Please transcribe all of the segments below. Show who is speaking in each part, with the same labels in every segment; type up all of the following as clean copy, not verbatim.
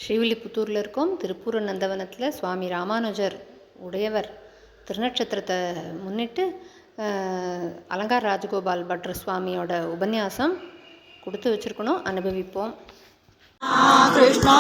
Speaker 1: ஸ்ரீவில்லிபுத்தூரில் இருக்கோம். திருப்பூர் நந்தவனத்தில் சுவாமி ராமானுஜர் உடையவர் திருநட்சத்திரத்தை முன்னிட்டு அலங்கார் ராஜகோபால் பட்ரு சுவாமியோட உபன்யாசம் கொடுத்து வச்சுருக்கணும். அனுபவிப்போம். கிருஷ்ணா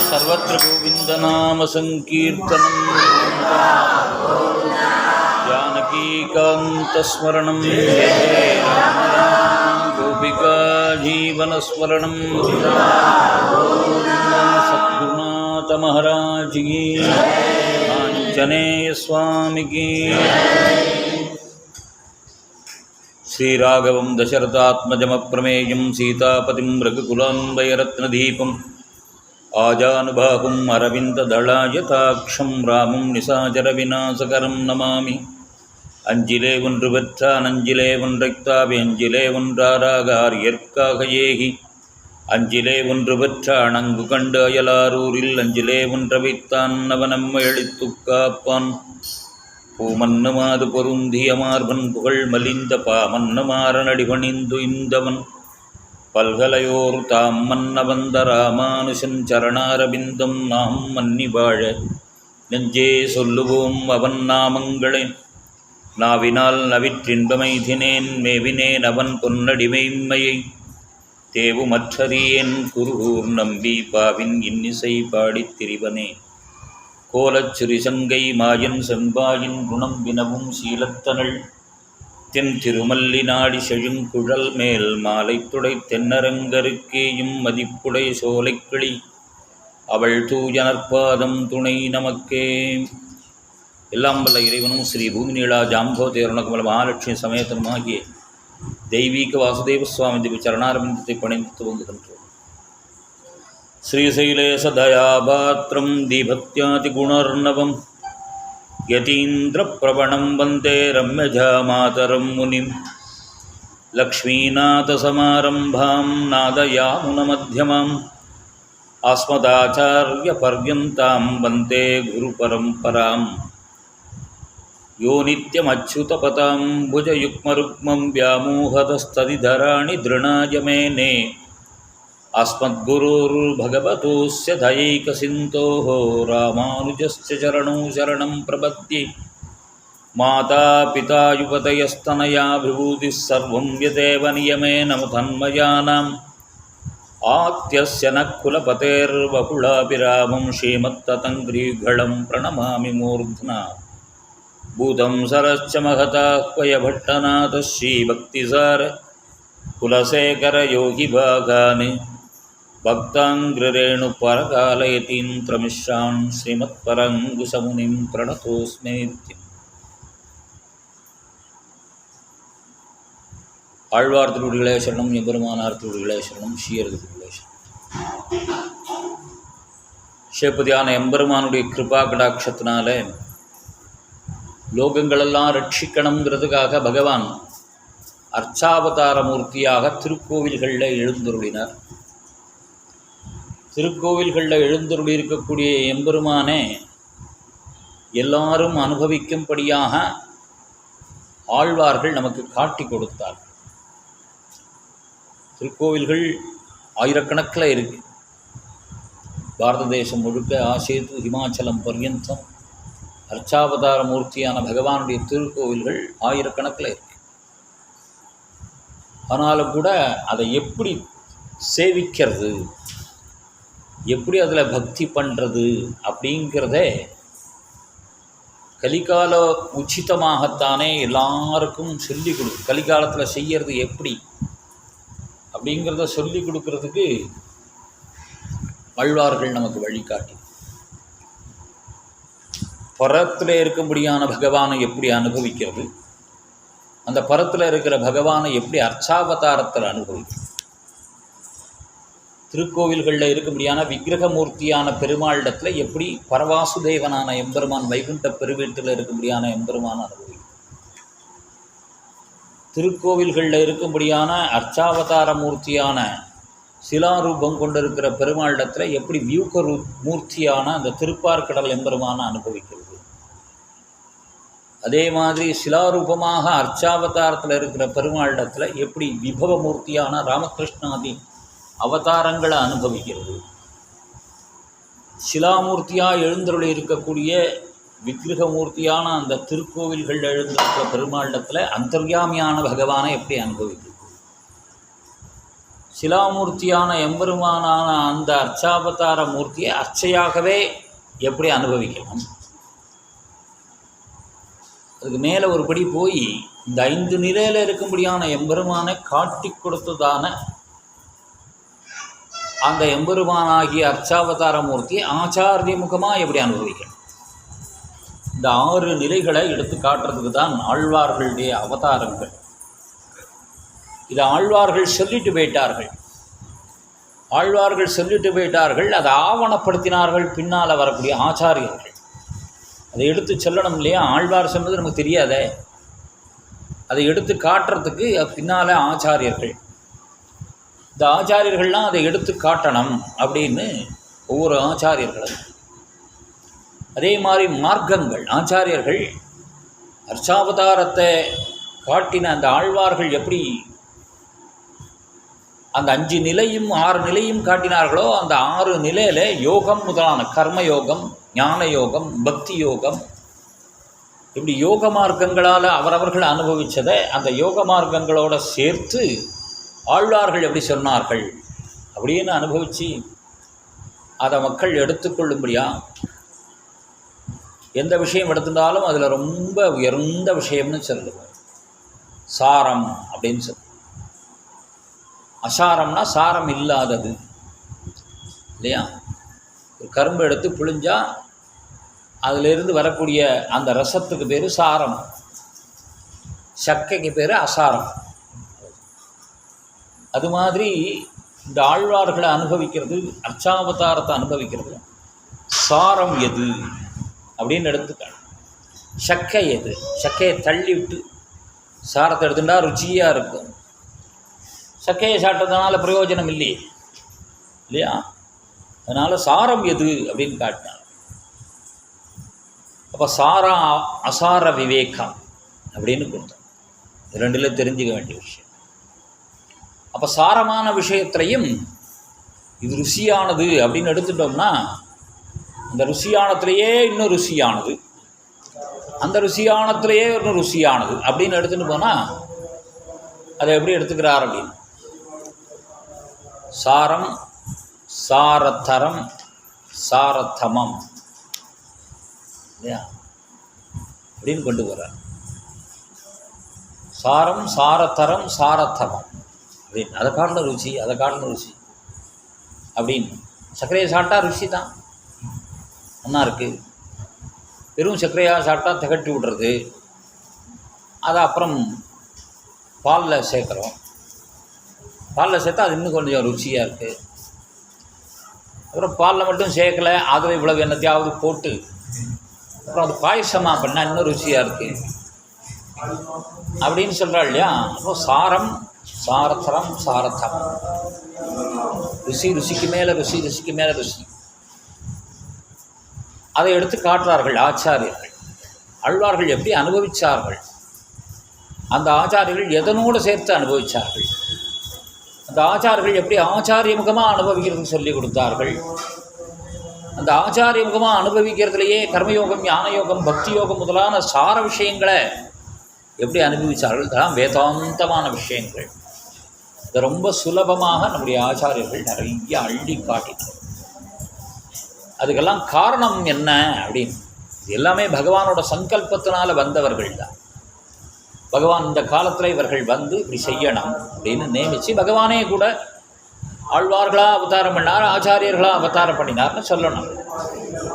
Speaker 2: सर्वत्र गोविंदनाम संकीर्तनं जानकीकान्तस्मरणं जय राम राम गोपिका जीवनस्मरणं सद्गुरुनाथ महाराज की आंजनेय स्वामी की श्रीराघवं दशरथात्मजमप्रमेयं सीतापतिं रघुकुलान्वयरत्नदीपम् आजानुबाहुम् अरविन्ददलायताक्षं रामं निशाचरविनाशकरं नमामि அஞ்சிலே ஒன்று பெற்றான் அஞ்சிலே ஒன்றைத்தாவி அஞ்சிலே ஒன்றாராகார் ஏற்காக ஏகி அஞ்சிலே ஒன்று பெற்றான் அங்கு கண்டு அயலாரூரில் அஞ்சிலே ஒன்று வைத்தான் அவனம்மை அழித்துக் காப்பான் பூமன்னுமாது பொருந்திய மார்பன் புகழ் மலிந்த பாமன்னுமாறனடி பணிந்து இந்தவன் பல்கலையோர் தாம் மன்ன வந்த ராமானுஷன் சரணாரபிந்தம் நாம் மன்னி வாழ நெஞ்சே சொல்லுவோம் அவன் நாமங்களை நாவினால் நவிற்றின்பமைதினேன் மேவினேன் அவன் பொன்னடிமைமையை தேவுமற்றறியேன் குருகூர் நம்பி பாவின் இன்னிசை பாடித் திரிவனே கோலச்சுரி சங்கை மாயன் செம்பாயின் குணம் வினவும் சீலத்தனள் தென் திருமல்லி நாடி செழுங்குழல் மேல் மாலை துடை தென்னரங்கருக்கேயும் மதிப்புடை சோலைக்கிளி அவள் தூயனற்பாதம் துணை நமக்கே. எல்லாம் வல்ல இறைவனும் ஸ்ரீ பூமிநீளா ஜாம்போதே அருணகமல மகாலட்சுமி சமேதனுமாகிய தெய்வீக வாசுதேவ சுவாமி திவ்ய சரணாரவிந்தத்தை பணிந்து துவங்குகின்றோம். ஸ்ரீசைலேச தயாபாத்திரம் தீபக்தியாதிகுணர்ணவம் யதீந்திர பிரபணம் வந்தே ரம்யஜா மாதரம் முனிம் லக்ஷ்மீநாதசமாரம்பாம் நாதயாமுனமத்தியமாம் ஆஸ்மதாச்சார்ய பர்யந்தாம் வந்தே குருபரம்பராம். யோ நித்யமச்சுதபதாம் புஜயுக்மருக்மம் व्यामोहतस्तदिधराणि धृणाय मेने अस्मद्गुरोर्भगवतोऽस्य दयैकसिन्धोः रामानुजस्य चरणौ शरणं प्रपद्ये. माता पिता युवतयस्तनया विभूतिः सर्वं यदेव नियमेन तन्मयानाम् आत्यस्य नः कुलपतेर्वकुलाभिरामं श्रीमत्ततङ्घ्रीघलं प्रणमामि मूर्ध्ना. भूतं सरश्च महताह्वयभट्टनाथ श्रीभक्तिसार कुलशेखर योगिभागान् भक्ताङ्घ्रिरेणुपरकालयतीन्द्रमिश्रान् श्रीमत्परङ्कुशमुनिं प्रणतोऽस्मीत्यम्. ஆழ்வார் திருவடிகளே சரணம், எம்பெருமானார் திருவடிகளே சரணம், ஸ்ரீயர் திருவடிகளே சரணம். ஸ்ரீபதியான எம்பெருமானுடைய கிருபா கடாட்சத்தினால லோகங்களெல்லாம் ரட்சிக்கணுங்கிறதுக்காக பகவான் அர்ச்சாவதார மூர்த்தியாக திருக்கோவில்களில் எழுந்தருளினார். திருக்கோவில்களில் எழுந்தருளி இருக்கக்கூடிய எம்பெருமானே எல்லாரும் அனுபவிக்கும்படியாக ஆழ்வார்கள் நமக்கு காட்டி கொடுத்தார். திருக்கோவில்கள் ஆயிரக்கணக்கில் இருக்குது. பாரத தேசம் முழுக்க ஆசேது ஹிமாச்சலம் பர்யந்தம் அர்ச்சாவதார மூர்த்தியான பகவானுடைய திருக்கோவில்கள் ஆயிரக்கணக்கில் இருக்கு. ஆனாலும் கூட அதை எப்படி சேவிக்கிறது, எப்படி அதில் பக்தி பண்ணுறது அப்படிங்கிறதே கலிகால உச்சிதமாகத்தானே எல்லாருக்கும் சொல்லி கொடு. கலிகாலத்தில் செய்கிறது எப்படி அப்படிங்கிறத சொல்லி கொடுக்கறதுக்கு ஆழ்வார்கள் நமக்கு வழிகாட்டி. பரத்தில் இருக்கும்படியான பகவானை எப்படி அனுபவிக்கிறது, அந்த பரத்தில் இருக்கிற பகவானை எப்படி அர்ச்சாவதாரத்தில் அனுபவிக்கிறது. திருக்கோவில்களில் இருக்கும்படியான விக்கிரகமூர்த்தியான பெருமாளிடத்தில் எப்படி பரவாசுதேவனான எம்பெருமான் வைகுண்ட பெருவீட்டில் இருக்கும்படியான எம்பெருமான் அனுபவிக்கிறது. திருக்கோவில்களில் இருக்கும்படியான அர்ச்சாவதார மூர்த்தியான சிலாரூபம் கொண்டிருக்கிற பெருமாளிடத்தில் எப்படி வியூக மூர்த்தியான அந்த திருப்பார்கடல் எம்பெருமான அனுபவிக்கிறது. அதே மாதிரி சிலாரூபமாக அர்ச்சாவதாரத்தில் இருக்கிற பெருமாளிடத்தில் எப்படி விபவ மூர்த்தியான ராமகிருஷ்ணாதி அவதாரங்களை அனுபவிக்கிறது. சிலாமூர்த்தியாக எழுந்தருளி இருக்கக்கூடிய விக்கிரகமூர்த்தியான அந்த திருக்கோவில்கள் எழுந்திருக்கிற பெருமாளிடத்தில் அந்தர்யாமியான பகவானை எப்படி அனுபவிக்கிறது. சிலாமூர்த்தியான எம்பெருமானான அந்த அர்ச்சாவதார மூர்த்தியை அர்ச்சையாகவே எப்படி அனுபவிக்கணும். அதுக்கு மேலே ஒரு படி போய் இந்த 5 நிலையில் இருக்கும்படியான எம்பெருமானை காட்டி கொடுத்ததான அந்த எம்பெருமானாகிய அர்ச்சாவதார மூர்த்தியை ஆச்சாரிய முகமாக எப்படி அனுபவிக்கணும்? இந்த 6 நிலைகளை எடுத்து காட்டுறதுக்கு தான் ஆழ்வார்களுடைய அவதாரங்கள். இதை ஆழ்வார்கள் சொல்லிட்டு போயிட்டார்கள். அதை ஆவணப்படுத்தினார்கள் பின்னால் வரக்கூடிய ஆச்சாரியர்கள். அதை எடுத்து சொல்லணும் இல்லையா? ஆழ்வார் சொன்னது நமக்கு தெரியாதே, அதை எடுத்து காட்டுறதுக்கு பின்னால் ஆச்சாரியர்கள். இந்த ஆச்சாரியர்கள்லாம் அதை எடுத்து காட்டணும் அப்படின்னு ஒவ்வொரு ஆச்சாரியர்களும். அதே மாதிரி மார்க்கங்கள் ஆச்சாரியர்கள் அர்ச்சாவதாரத்தை காட்டின அந்த ஆழ்வார்கள் எப்படி அந்த 5 நிலையும் 6 நிலையும் காட்டினார்களோ, அந்த 6 நிலையில் யோகம் முதலான கர்மயோகம், ஞான யோகம், பக்தி யோகம், இப்படி யோக மார்க்கங்களால் அவரவர்கள் அனுபவித்ததை அந்த யோக மார்க்கங்களோடு சேர்த்து ஆழ்வார்கள் எப்படி சொன்னார்கள் அப்படின்னு அனுபவித்து அதை மக்கள் எடுத்துக்கொள்ளும்படியா எந்த விஷயம் எடுத்திருந்தாலும் அதில் ரொம்ப உயர்ந்த விஷயம்னு சொல்லுவோம். சாரம் அப்படின்னு சொல்லுவோம். அசாரம்னா சாரம் இல்லாதது இல்லையா? ஒரு கரும்பு எடுத்து புழிஞ்சால் அதிலிருந்து வரக்கூடிய அந்த ரசத்துக்கு பேர் சாரம், சக்கைக்கு பேர் அசாரம். அது மாதிரி இந்த ஆழ்வார்களை அனுபவிக்கிறது, அர்ச்சாவதாரத்தை அனுபவிக்கிறது சாரம் எது அப்படின்னு எடுத்துக்க. சக்கை எது? சக்கையை தள்ளி விட்டு சாரத்தை எடுத்துட்டா ருச்சியாக இருக்கும். சக்கையை சாப்பிட்டதுனால பிரயோஜனம் இல்லையா? அதனால் சாரம் எது அப்படின்னு காட்டினாங்க. அப்போ சாரா அசார விவேகம் அப்படின்னு கொடுத்தோம். ரெண்டில் தெரிஞ்சுக்க வேண்டிய விஷயம். அப்போ சாரமான விஷயத்துலையும் இது ருசியானது அப்படின்னு எடுத்துட்டோம்னா, அந்த ருசியானத்திலேயே இன்னும் ருசியானது, அந்த ருசியானத்திலேயே இன்னும் ருசியானது அப்படின்னு எடுத்துகிட்டு போனால் அதை எப்படி எடுத்துக்கிறார் அப்படின்னு சாரம், சாரத்தரம், சாரத்தமம் இல்லையா அப்படின்னு கொண்டு போகிறார். சாரம், சாரத்தரம், சாரத்தமம் அப்படின்னு அதை காட்டின ருசி, அதை காட்டின ருசி அப்படின்னு. சர்க்கரையை சாப்பிட்டா ருசி தான், நல்லா இருக்குது. வெறும் சர்க்கரையாக சாப்பிட்டா திகட்டி விடுறது. அதை அப்புறம் பாலில் சேர்க்குறோம். பாலில் சேர்த்தா அது இன்னும் கொஞ்சம் ருச்சியாக இருக்குது. அப்புறம் பாலில் மட்டும் சேர்க்கலை, அதில் இவ்வளவு என்னத்தையாவது போட்டு அப்புறம் அது பாயசமாக பண்ணால் இன்னும் ருச்சியாக இருக்குது அப்படின்னு சொல்கிறாள் இல்லையா? அப்போ சாரம், சாரத்தரம், சாரத்தம், ருசிக்கு மேலே ருசி, ருசிக்கு மேலே ருசி. அதை எடுத்து காட்டுறார்கள் ஆச்சாரியர்கள். ஆழ்வார்கள் எப்படி அனுபவித்தார்கள், அந்த ஆச்சாரியர்கள் எதனோடு சேர்த்து அனுபவித்தார்கள், அந்த ஆச்சாரியர்கள் எப்படி ஆச்சாரிய முகமாக அனுபவிக்கிறதுன்னு சொல்லி கொடுத்தார்கள். அந்த ஆச்சாரிய முகமாக அனுபவிக்கிறதுலையே கர்மயோகம், ஞான யோகம், பக்தி யோகம் முதலான சார விஷயங்களை எப்படி அனுபவித்தார்கள். இதெல்லாம் வேதாந்தமான விஷயங்கள். இதை ரொம்ப சுலபமாக நம்முடைய ஆச்சாரியர்கள் நிறைய அள்ளி காட்டினார். அதுக்கெல்லாம் காரணம் என்ன அப்படின்னு, இது எல்லாமே பகவானோட சங்கல்பத்தினால் வந்தவர்கள் தான். பகவான் இந்த காலத்தில் இவர்கள் வந்து இப்படி செய்யணும் அப்படின்னு நியமித்து பகவானே கூட ஆழ்வார்களாக அவதாரம் பண்ணார், ஆச்சாரியர்களாக அவதாரம் பண்ணினார்னு சொல்லணும்.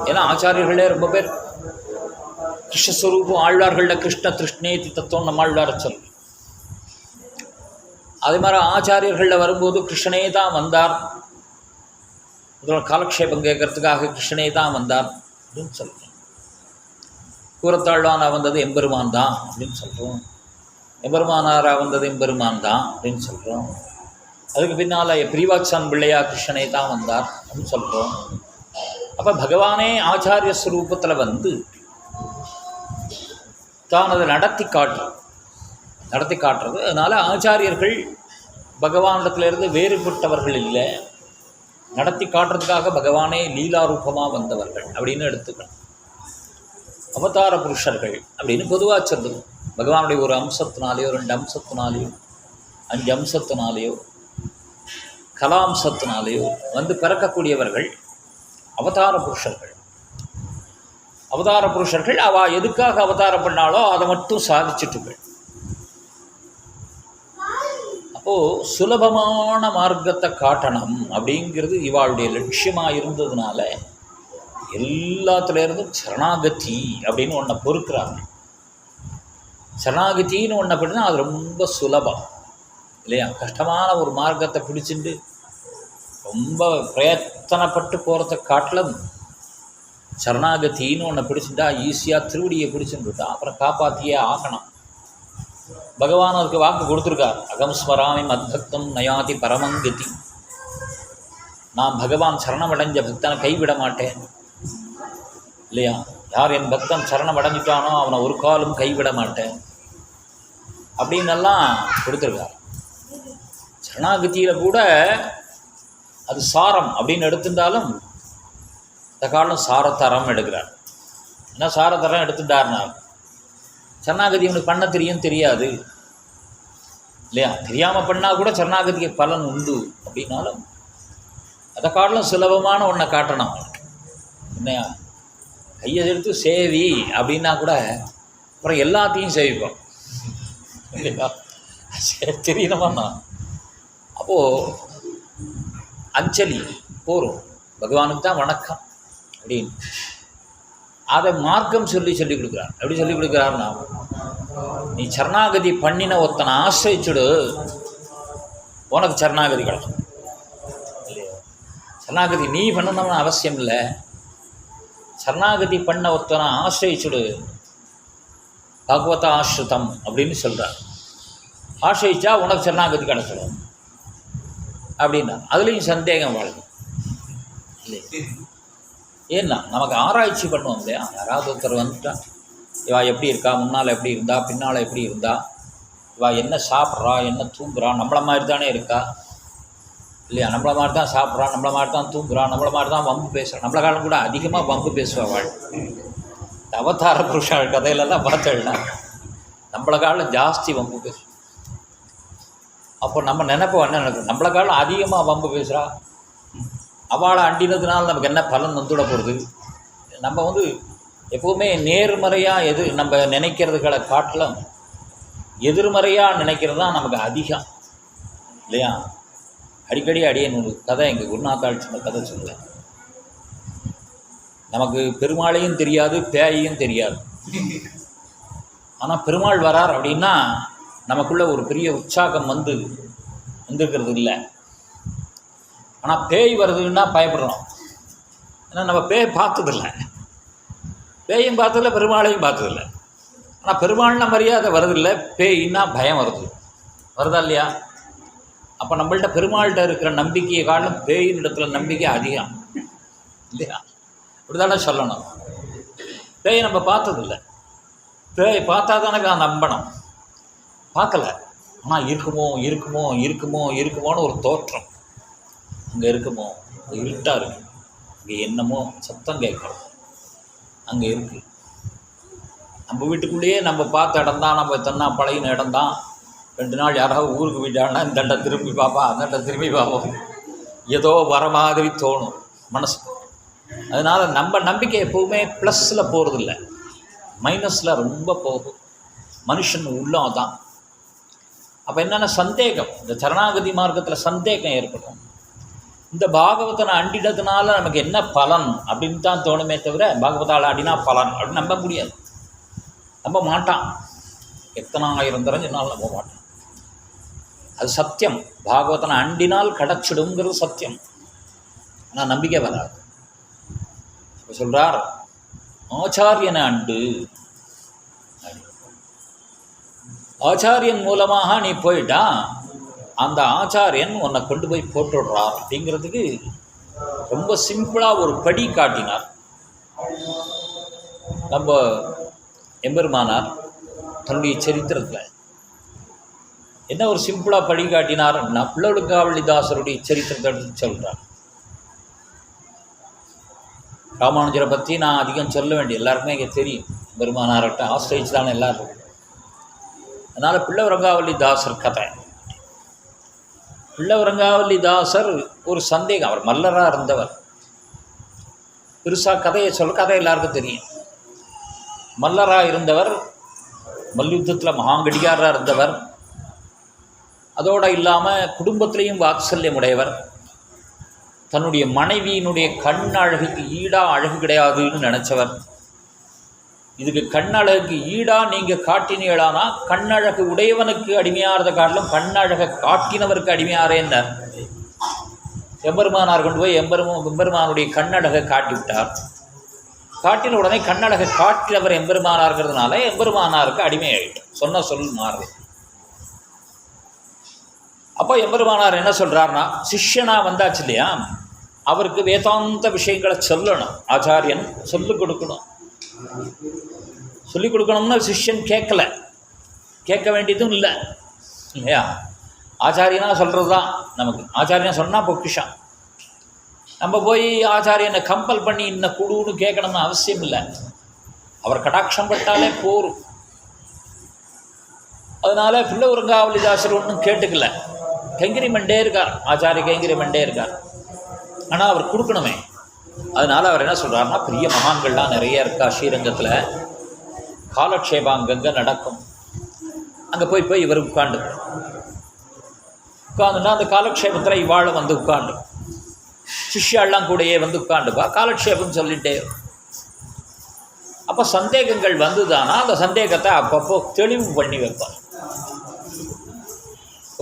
Speaker 2: ஏன்னா ஆச்சாரியர்களே ரொம்ப பேர் கிருஷ்ணஸ்வரூபம். ஆழ்வார்களில் கிருஷ்ண திருஷ்ணேதி தத்துவம் நம்ம ஆழ்வார சொல்லு. அதே மாதிரி ஆச்சாரியர்களில் வரும்போது கிருஷ்ணனே தான் வந்தார், இதோட காலக்ஷேபம் கேட்கறதுக்காக கிருஷ்ணனே தான் வந்தார் அப்படின்னு சொல்கிறோம். கூரத்தாழ்வானா வந்தது எம்பெருமான் தான் அப்படின்னு சொல்கிறோம். எம்பெருமானாராக வந்தது எம்பெருமான் தான் அப்படின்னு சொல்கிறோம். அதுக்கு பின்னால் பிரிவாச்சான் பிள்ளையா கிருஷ்ணனே தான் வந்தார் அப்படின்னு சொல்கிறோம். அப்போ பகவானே ஆச்சாரிய ஸ்வரூபத்தில் வந்து தான் அதை நடத்தி காட்டுறது. அதனால் ஆச்சாரியர்கள் பகவானிடத்திலிருந்து வேறுபட்டவர்கள் இல்லை, நடத்தி காட்டுறதுக்காக பகவானே லீலாரூபமாக வந்தவர்கள் அப்படின்னு எடுத்துக்கணும். அவதார புருஷர்கள் அப்படின்னு பொதுவாக சொல்லுவோம். பகவானுடைய ஒரு அம்சத்தினாலேயோ, 2 அம்சத்தினாலேயோ, 5 அம்சத்தினாலேயோ, கலாம்சத்தினாலேயோ வந்து பிறக்கக்கூடியவர்கள் அவதார புருஷர்கள். அவதார புருஷர்கள் அவள் எதுக்காக அவதாரம் பண்ணாலோ அதை மட்டும் சாதிச்சுட்டுகள். அப்போது சுலபமான மார்க்கத்தை காட்டணும் அப்படிங்கிறது இவாளுடைய லட்சியமாக இருந்ததுனால எல்லாத்துலேருந்தும் சரணாகதி அப்படின்னு ஒன்றை பொறுக்கிறாங்க. சரணாகத்தின்னு ஒன்றை அப்படின்னா அது ரொம்ப சுலபம் இல்லையா? கஷ்டமான ஒரு மார்க்கத்தை பிடிச்சிட்டு ரொம்ப பிரயத்தனப்பட்டு போகிறத காட்டிலும் சரணாகத்தின்னு ஒன்றை பிடிச்சிட்டா ஈஸியாக திருவடியை பிடிச்சுட்டுட்டா அப்புறம் காப்பாற்றியே ஆகணும். பகவான் அதுக்கு வாக்கு கொடுத்துருக்கார். அகம் ஸ்மராமி மத்பக்தம் நயாதி பரமங்கதி. நான் பகவான் சரணமடைஞ்ச பக்தனை கைவிட மாட்டேன் இல்லையா? யார் என் பக்தன் சரணமடைஞ்சிட்டானோ அவனை ஒரு காலும் கைவிட மாட்டேன் அப்படின்னெல்லாம் கொடுத்துருக்கார். சரணாகதியில் கூட அது சாரம் அப்படின்னு எடுத்துட்டாலும் இந்த காலம் சாரத்தரம் எடுக்கிறார். என்ன சாரத்தரம் எடுத்துட்டார்னா சரணாகதி அவனுக்கு பண்ண தெரியாது இல்லையா? தெரியாமல் பண்ணால் கூட சரணாகதிக்கு பலன் உண்டு அப்படின்னாலும் அதை காட்டிலும் சுலபமான ஒன்றை காட்டணும். என்னையா கையை எடுத்து சேவி அப்படின்னா கூட அப்புறம் எல்லாத்தையும் சேவிப்போம் இல்லையா? தெரியணுமாண்ணா. அப்போது அஞ்சலி போகிறோம் பகவானுக்கு தான் வணக்கம் அப்படின்னு அதை மார்க்கம் சொல்லி கொடுக்குறார். எப்படி சொல்லி கொடுக்குறாருன்னா, நீ சரணாகதி பண்ணின ஒருத்தனை ஆசிரிச்சுடு உனக்கு சரணாகதி கிடைக்கும் இல்லையா? சரணாகதி நீ பண்ணணும்னு அவசியம் இல்லை. சரணாகதி பண்ண ஒருத்தனை ஆசிரிச்சுடு பகவத ஆஸ்ருதம் அப்படின்னு சொல்கிறார். ஆசிரிச்சா உனக்கு சரணாகதி கிடைச்சிடும் அப்படின்னா அதுலேயும் சந்தேகம் வாழுது இல்லையா? ஏன்னா நமக்கு ஆராய்ச்சி பண்ணுவோம் இல்லையா? யாராவது ஒருத்தர் வந்துட்டா இவா எப்படி இருக்கா, முன்னால் எப்படி இருந்தா, பின்னால் எப்படி இருந்தா, இவா என்ன சாப்பிட்றா, என்ன தூங்குறா, நம்மளை மாதிரி தானே இருக்கா இல்லையா? நம்மளை மாதிரி தான் சாப்பிட்றா, நம்மளை மாதிரி தான் தூங்குறா, நம்மளை மாதிரி தான் வம்பு பேசுகிறா. நம்மளை காலம் கூட அதிகமாக வம்பு பேசுவா வாழ். அவதார புருஷாள் கதையிலலாம் பார்த்தேன்னா நம்மளை காலம் ஜாஸ்தி வம்பு பேசுவோம். அப்போ நம்ம நினைப்போம் என்ன நினைப்போம், நம்மளை காலம் அதிகமாக வம்பு பேசுகிறா, அவளை அண்டினதுனால நமக்கு என்ன பலன் வந்துவிட போகிறது. நம்ம எப்போவுமே நேர்மறையாக நம்ம நினைக்கிறதுகளை காட்டிலும் எதிர்மறையாக நினைக்கிறது தான் நமக்கு அதிகம் இல்லையா? அடிக்கடி அடியேன் ஒரு கதை எங்கள் குருநாத்தாள் சொன்ன கதை சொல்லுவேன். நமக்கு பெருமாளையும் தெரியாது, பேயையும் தெரியாது. ஆனால் பெருமாள் வரார் அப்படின்னா நமக்குள்ளே ஒரு பெரிய உற்சாகம் வந்துருக்கிறது இல்லை. ஆனால் பேய் வருதுன்னா பயப்படுறோம். ஏன்னா நம்ம பேய் பார்த்ததில்லை, பேயும் பார்த்ததில்லை, பெருமாளையும் பார்த்ததில்லை. ஆனால் பெருமாள்னா மரியாதை வருதில்லை, பேயின்னா பயம் வருதா இல்லையா? அப்போ நம்மள்ட்ட பெருமாள்கிட்ட இருக்கிற நம்பிக்கையை காரணம் பேயின் இடத்துல நம்பிக்கை அதிகம் இல்லையா? இப்படிதானே சொல்லணும். பேயை நம்ம பார்த்ததில்லை, பேய் பார்த்தா தானே நம்பணும். பார்க்கல, ஆனால் இருக்குமோன்னு ஒரு தோற்றம். அங்கே இருக்குமோ, இருட்டாக இருக்கு, இங்கே என்னமோ சத்தம் கேட்கணும், அங்கே இருக்குது. நம்ம வீட்டுக்குள்ளேயே நம்ம பார்த்த இடம்தான், நம்ம தன்னா பழகின இடம்தான். 2 நாள் யாராவது ஊருக்கு போயிட்டாங்கன்னா இந்தண்ட திரும்பி பார்ப்பா, அந்தண்ட திரும்பி பார்ப்போம், ஏதோ வர மாதிரி தோணும் மனசு. அதனால் நம்ம நம்பிக்கை எப்போவுமே ப்ளஸில் போகிறதில்ல, மைனஸில் ரொம்ப போகும். மனுஷன் உள்ளம் தான். அப்போ என்னென்ன சந்தேகம், இந்த சரணாகதி மார்க்கத்தில் சந்தேகம் ஏற்படும். இந்த பாகவதனை அண்டினதுனால நமக்கு என்ன பலன் அப்படின்னு தான் தோணுமே தவிர பாகவதால் அடினா பலன் அப்படின்னு நம்ப முடியாது, நம்ப மாட்டான். எத்தனை ஆயிரம் தரம் சொன்னாலும் நம்ப மாட்டான். அது சத்தியம். பாகவதனை அண்டினால் கிடச்சிடுங்கிறது சத்தியம். ஆனால் நம்பிக்கை வராது. இப்போ சொல்கிறார், ஆச்சாரியனை அண்டு. ஆச்சாரியன் மூலமாக நீ போயிட்டா அந்த ஆச்சாரியன் உன்னை கொண்டு போய் போட்டுடுறார் அப்படிங்கிறதுக்கு ரொம்ப சிம்பிளாக ஒரு படி காட்டினார் நம்ம எம்பெருமானார் தன்னுடைய சரித்திரத்தில். என்ன ஒரு சிம்பிளாக படி காட்டினார் அப்படின்னா, பிள்ளவழுக்காவள்ளிதாசருடைய சரித்திரத்தை எடுத்து சொல்கிறார். ராமானுஜரை பற்றி நான் அதிகம் சொல்ல வேண்டிய எல்லாருக்குமே இங்கே தெரியும். பெருமானார்கிட்ட ஆஸ்திரேலியா தானே எல்லோரும். அதனால் பிள்ளவரங்காவள்ளிதாசர் கதை. பிள்ளவரங்காவள்ளிதாசர் ஒரு சந்தேகம், அவர் மல்லராக இருந்தவர். பெருசாக கதையை கதை எல்லாருக்கும் தெரியும். மல்லராக இருந்தவர், மல்யுத்தத்தில் மகாங்கடிகாராக இருந்தவர். அதோடு இல்லாமல் குடும்பத்திலையும் வாத்சல்யம் உடையவர். தன்னுடைய மனைவியினுடைய கண் அழகுக்கு ஈடாக அழகு கிடையாதுன்னு நினச்சவர். இதுக்கு கண்ணழகுக்கு ஈடாக நீங்கள் காட்டினீங்களானா கண்ணழகு உடையவனுக்கு அடிமையாகிறத காட்டிலும் கண்ணழகை காட்டினவருக்கு அடிமையாகிறேன்னார். எம்பெருமானார் கொண்டு போய் எம்பெருமானுடைய கண்ணழகை காட்டி விட்டார். காட்டின உடனே கண்ணழகை காட்டினவர் எம்பெருமானார்கிறதுனால எம்பெருமானாருக்கு அடிமையாகிட்டார். சொன்ன சொல் மாறுது. அப்போ எம்பெருமானார் என்ன சொல்கிறாருன்னா, சிஷ்யனாக வந்தாச்சு இல்லையா, அவருக்கு வேதாந்த விஷயங்களை சொல்லணும். ஆச்சாரியன் சொல்லிக் கொடுக்கணும். சொல்லிக் கொடுக்கணும்னா சிஷ்யன் கேட்க வேண்டியதும் இல்லை இல்லையா. ஆச்சாரியனாக சொல்கிறது தான் நமக்கு. ஆச்சாரியன் சொன்னால் பொக்கிஷம். நம்ம போய் ஆச்சாரியனை கம்பல் பண்ணி இன்னும் குடுன்னு கேட்கணும்னு அவசியம் இல்லை. அவர் கடாட்சம் பட்டாலே போரும். அதனால பிள்ளவரங்காவலிதாசர் ஒன்றும் கேட்டுக்கல. கைங்கரிமண்டே இருக்கார், ஆச்சாரிய கைங்கரிமண்டே இருக்கார். ஆனால் அவர் கொடுக்கணுமே. அதனால் அவர் என்ன சொல்கிறாருன்னா, பெரிய மகான்கள்லாம் நிறைய இருக்கா ஸ்ரீரங்கத்தில், காலக்ஷேபாங்கங்க நடக்கும். அங்கே போய் இவர் உட்காந்துன்னா அந்த காலக்ஷேபத்தில் இவாளும் வந்து உட்காண்டு, சிஷ்யாலாம் கூடயே வந்து உட்காண்டுப்பா காலக்ஷேபம் சொல்லிட்டே. அப்போ சந்தேகங்கள் வந்துதானா அந்த சந்தேகத்தை அப்பப்போ தெளிவு பண்ணி வைப்பார்.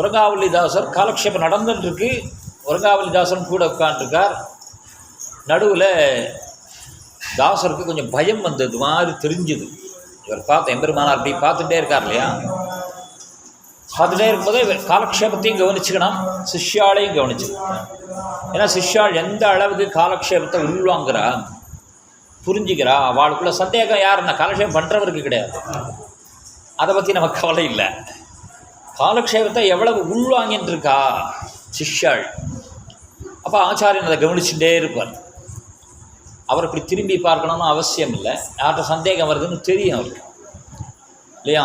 Speaker 2: உரங்காவலிதாசர் காலக்ஷேபம் நடந்துட்டுருக்கு, உரங்காவலிதாசன் கூட உட்காந்துருக்கார். நடுவில் தாசருக்கு கொஞ்சம் பயம் வந்தது மாதிரி தெரிஞ்சுது. இவர் பார்த்த எம்பெருமானார் அப்படி பார்த்துட்டே இருக்கார் இல்லையா. பார்த்துட்டே இருக்கும்போதே காலக்ஷேபத்தையும் கவனிச்சுக்கணும், சிஷ்யாலையும் கவனிச்சுக்கணும். ஏன்னா சிஷ்யாள் எந்த அளவுக்கு காலக்ஷேபத்தை உள்வாங்கிறா, புரிஞ்சுக்கிறா, அவளுக்குள்ள சந்தேகம் யாருன்னா காலக்ஷேபம் பண்ணுறவருக்கு கிடையாது. அதை பற்றி நமக்கு கவலை இல்லை. காலக்ஷேபத்தை எவ்வளவு உள்வாங்கின்னு இருக்கா சிஷ்யாள். அப்போ ஆச்சாரியன் அதை கவனிச்சுட்டே இருப்பார். அவர் இப்படி திரும்பி பார்க்கணும்னு அவசியம் இல்லை. யார்கிட்ட சந்தேகம் வருதுன்னு தெரியும் அவருக்கு இல்லையா.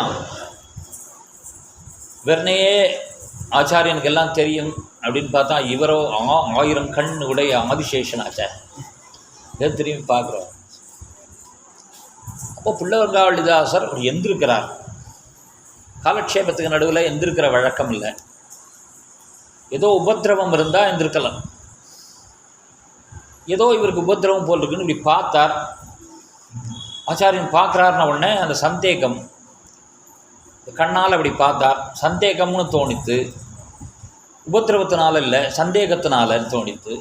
Speaker 2: வெறுனையே ஆச்சாரியனுக்கு எல்லாம் தெரியும் அப்படின்னு பார்த்தா இவரோ 1000 கண் உடைய ஆதிசேஷன் ஆச்சார். இதை திரும்பி பார்க்குறோம். அப்போ பிள்ளவரங்காவலிதாசர் எந்திருக்கிறார். காலக்ஷேபத்துக்கு நடுவில் எந்திருக்கிற வழக்கம் இல்லை. ஏதோ உபத்திரவம் இருந்தால் எந்திருக்கலாம். ஏதோ இவருக்கு உபத்திரவம் போல் இருக்குன்னு இப்படி பார்த்தார். ஆச்சாரியன் பார்க்குறாருன உடனே அந்த சந்தேகம் கண்ணால் அப்படி பார்த்தார். சந்தேகம்னு தோணித்து, உபத்திரவத்தினால இல்லை சந்தேகத்தினாலன்னு தோணித்து.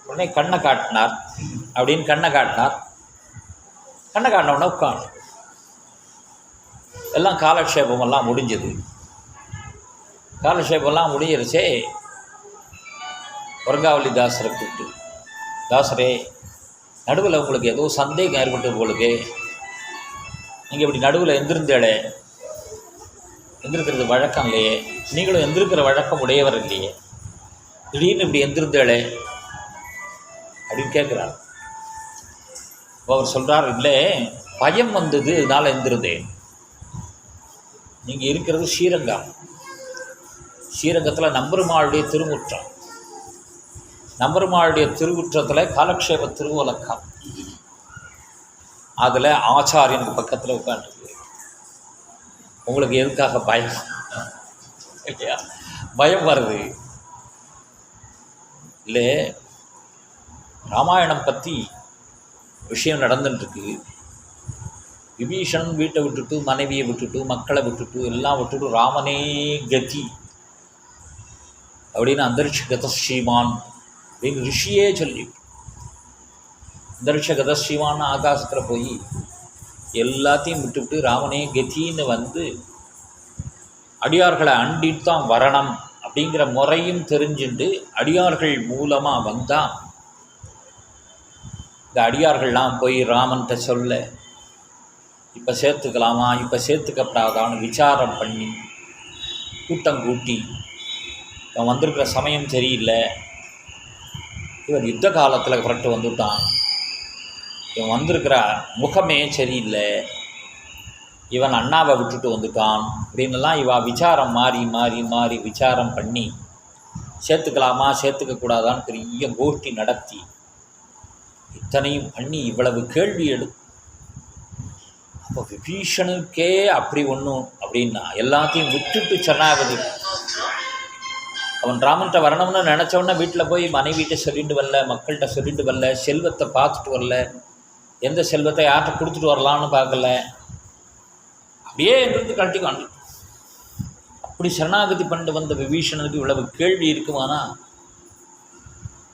Speaker 2: உடனே கண்ணை காட்டினார். அப்படின்னு கண்ணை காட்டினார். கண்ணை காட்டின உடனே உட்காந்து எல்லாம் காலக்ஷேபமெல்லாம் முடிஞ்சது. காலக்ஷேபம்லாம் முடிஞ்சிருச்சே. உரங்காவலிதாசரை கூப்பிட்டு, தாசரே, நடுவில் உங்களுக்கு ஏதோ சந்தேகம் ஏற்பட்டு உங்களுக்கு, நீங்கள் இப்படி நடுவில் எந்திருந்தேளே, எந்திருக்கிறது வழக்கம் இல்லையே, நீங்களும் எந்திருக்கிற வழக்கம் உடையவர் இல்லையே, திடீர்னு இப்படி எந்திருந்தேளே அப்படின்னு கேட்குறார். அவர் சொல்கிறார், இல்லை பயம் வந்தது இதனால் எந்திருந்தேன். நீங்கள் இருக்கிறது ஸ்ரீரங்கம். ஸ்ரீரங்கத்தில் நம்பெருமாளுடைய திருமுற்றம். நம்பெருமாளுடைய திருவுற்றத்தில் காலக்ஷேப திருவுலக்கம். அதில் ஆச்சாரியனுக்கு பக்கத்தில் உட்காந்துருக்கு. உங்களுக்கு எதுக்காக பயம் இல்லையா? பயம் வருது இல்லை. ராமாயணம் பற்றி விஷயம் நடந்துட்டுருக்கு. விபீஷணன் வீட்டை விட்டுட்டு, மனைவியை விட்டுட்டு, மக்களை விட்டுட்டு, எல்லாம் விட்டுட்டு ராமனே கதி அப்படின்னு அந்தரிஷ கத ஸ்ரீமான் அப்படின்னு ரிஷியே சொல்லி, அந்தரிஷ கத ஸ்ரீமான் ஆகாசத்தில் போய் எல்லாத்தையும் விட்டுவிட்டு ராமனே கத்தின்னு வந்து அடியார்களை அண்டிட்டு தான் வரணும் அப்படிங்கிற முறையும் தெரிஞ்சுட்டு அடியார்கள் மூலமாக வந்தால் இந்த அடியார்கள்லாம் போய் ராமன்கிட்ட சொல்ல, இப்போ சேர்த்துக்கலாமா இப்போ சேர்த்துக்கப்படாதான்னு விசாரம் பண்ணி கூட்டம் கூட்டி, இவன் வந்திருக்கிற சமயம் சரியில்லை, இவர் யுத்த காலத்தில் புரட்டு வந்துவிட்டான், இவன் வந்திருக்கிற முகமே சரியில்லை, இவன் அண்ணாவை விட்டுட்டு வந்துட்டான் அப்படின்னுலாம் இவன் விசாரம் மாறி மாறி மாறி விசாரம் பண்ணி சேர்த்துக்கலாமா சேர்த்துக்கக்கூடாதான்னு பெரிய கோஷ்டி நடத்தி இத்தனையும் பண்ணி இவ்வளவு கேள்வி அப்போ விபீஷணுக்கே அப்படி ஒன்றும் அப்படின்னா எல்லாத்தையும் விட்டுட்டு சரணாகதி அவன் ராமன்கிட்ட வரணும்னு நினச்சவொன்னே வீட்டில் போய் மனைவிட்ட சொல்லிட்டு வரல, மக்கள்கிட்ட சொல்லிட்டு வரல, செல்வத்தை பார்த்துட்டு வரல, எந்த செல்வத்தை யார்கிட்ட கொடுத்துட்டு வரலான்னு பார்க்கல, அப்படியே எங்கிருந்து கழட்டிக்காண்டு. அப்படி சரணாகதி பண்ணிட்டு வந்த விபீஷணனுக்கு இவ்வளவு கேள்வி இருக்குமானா,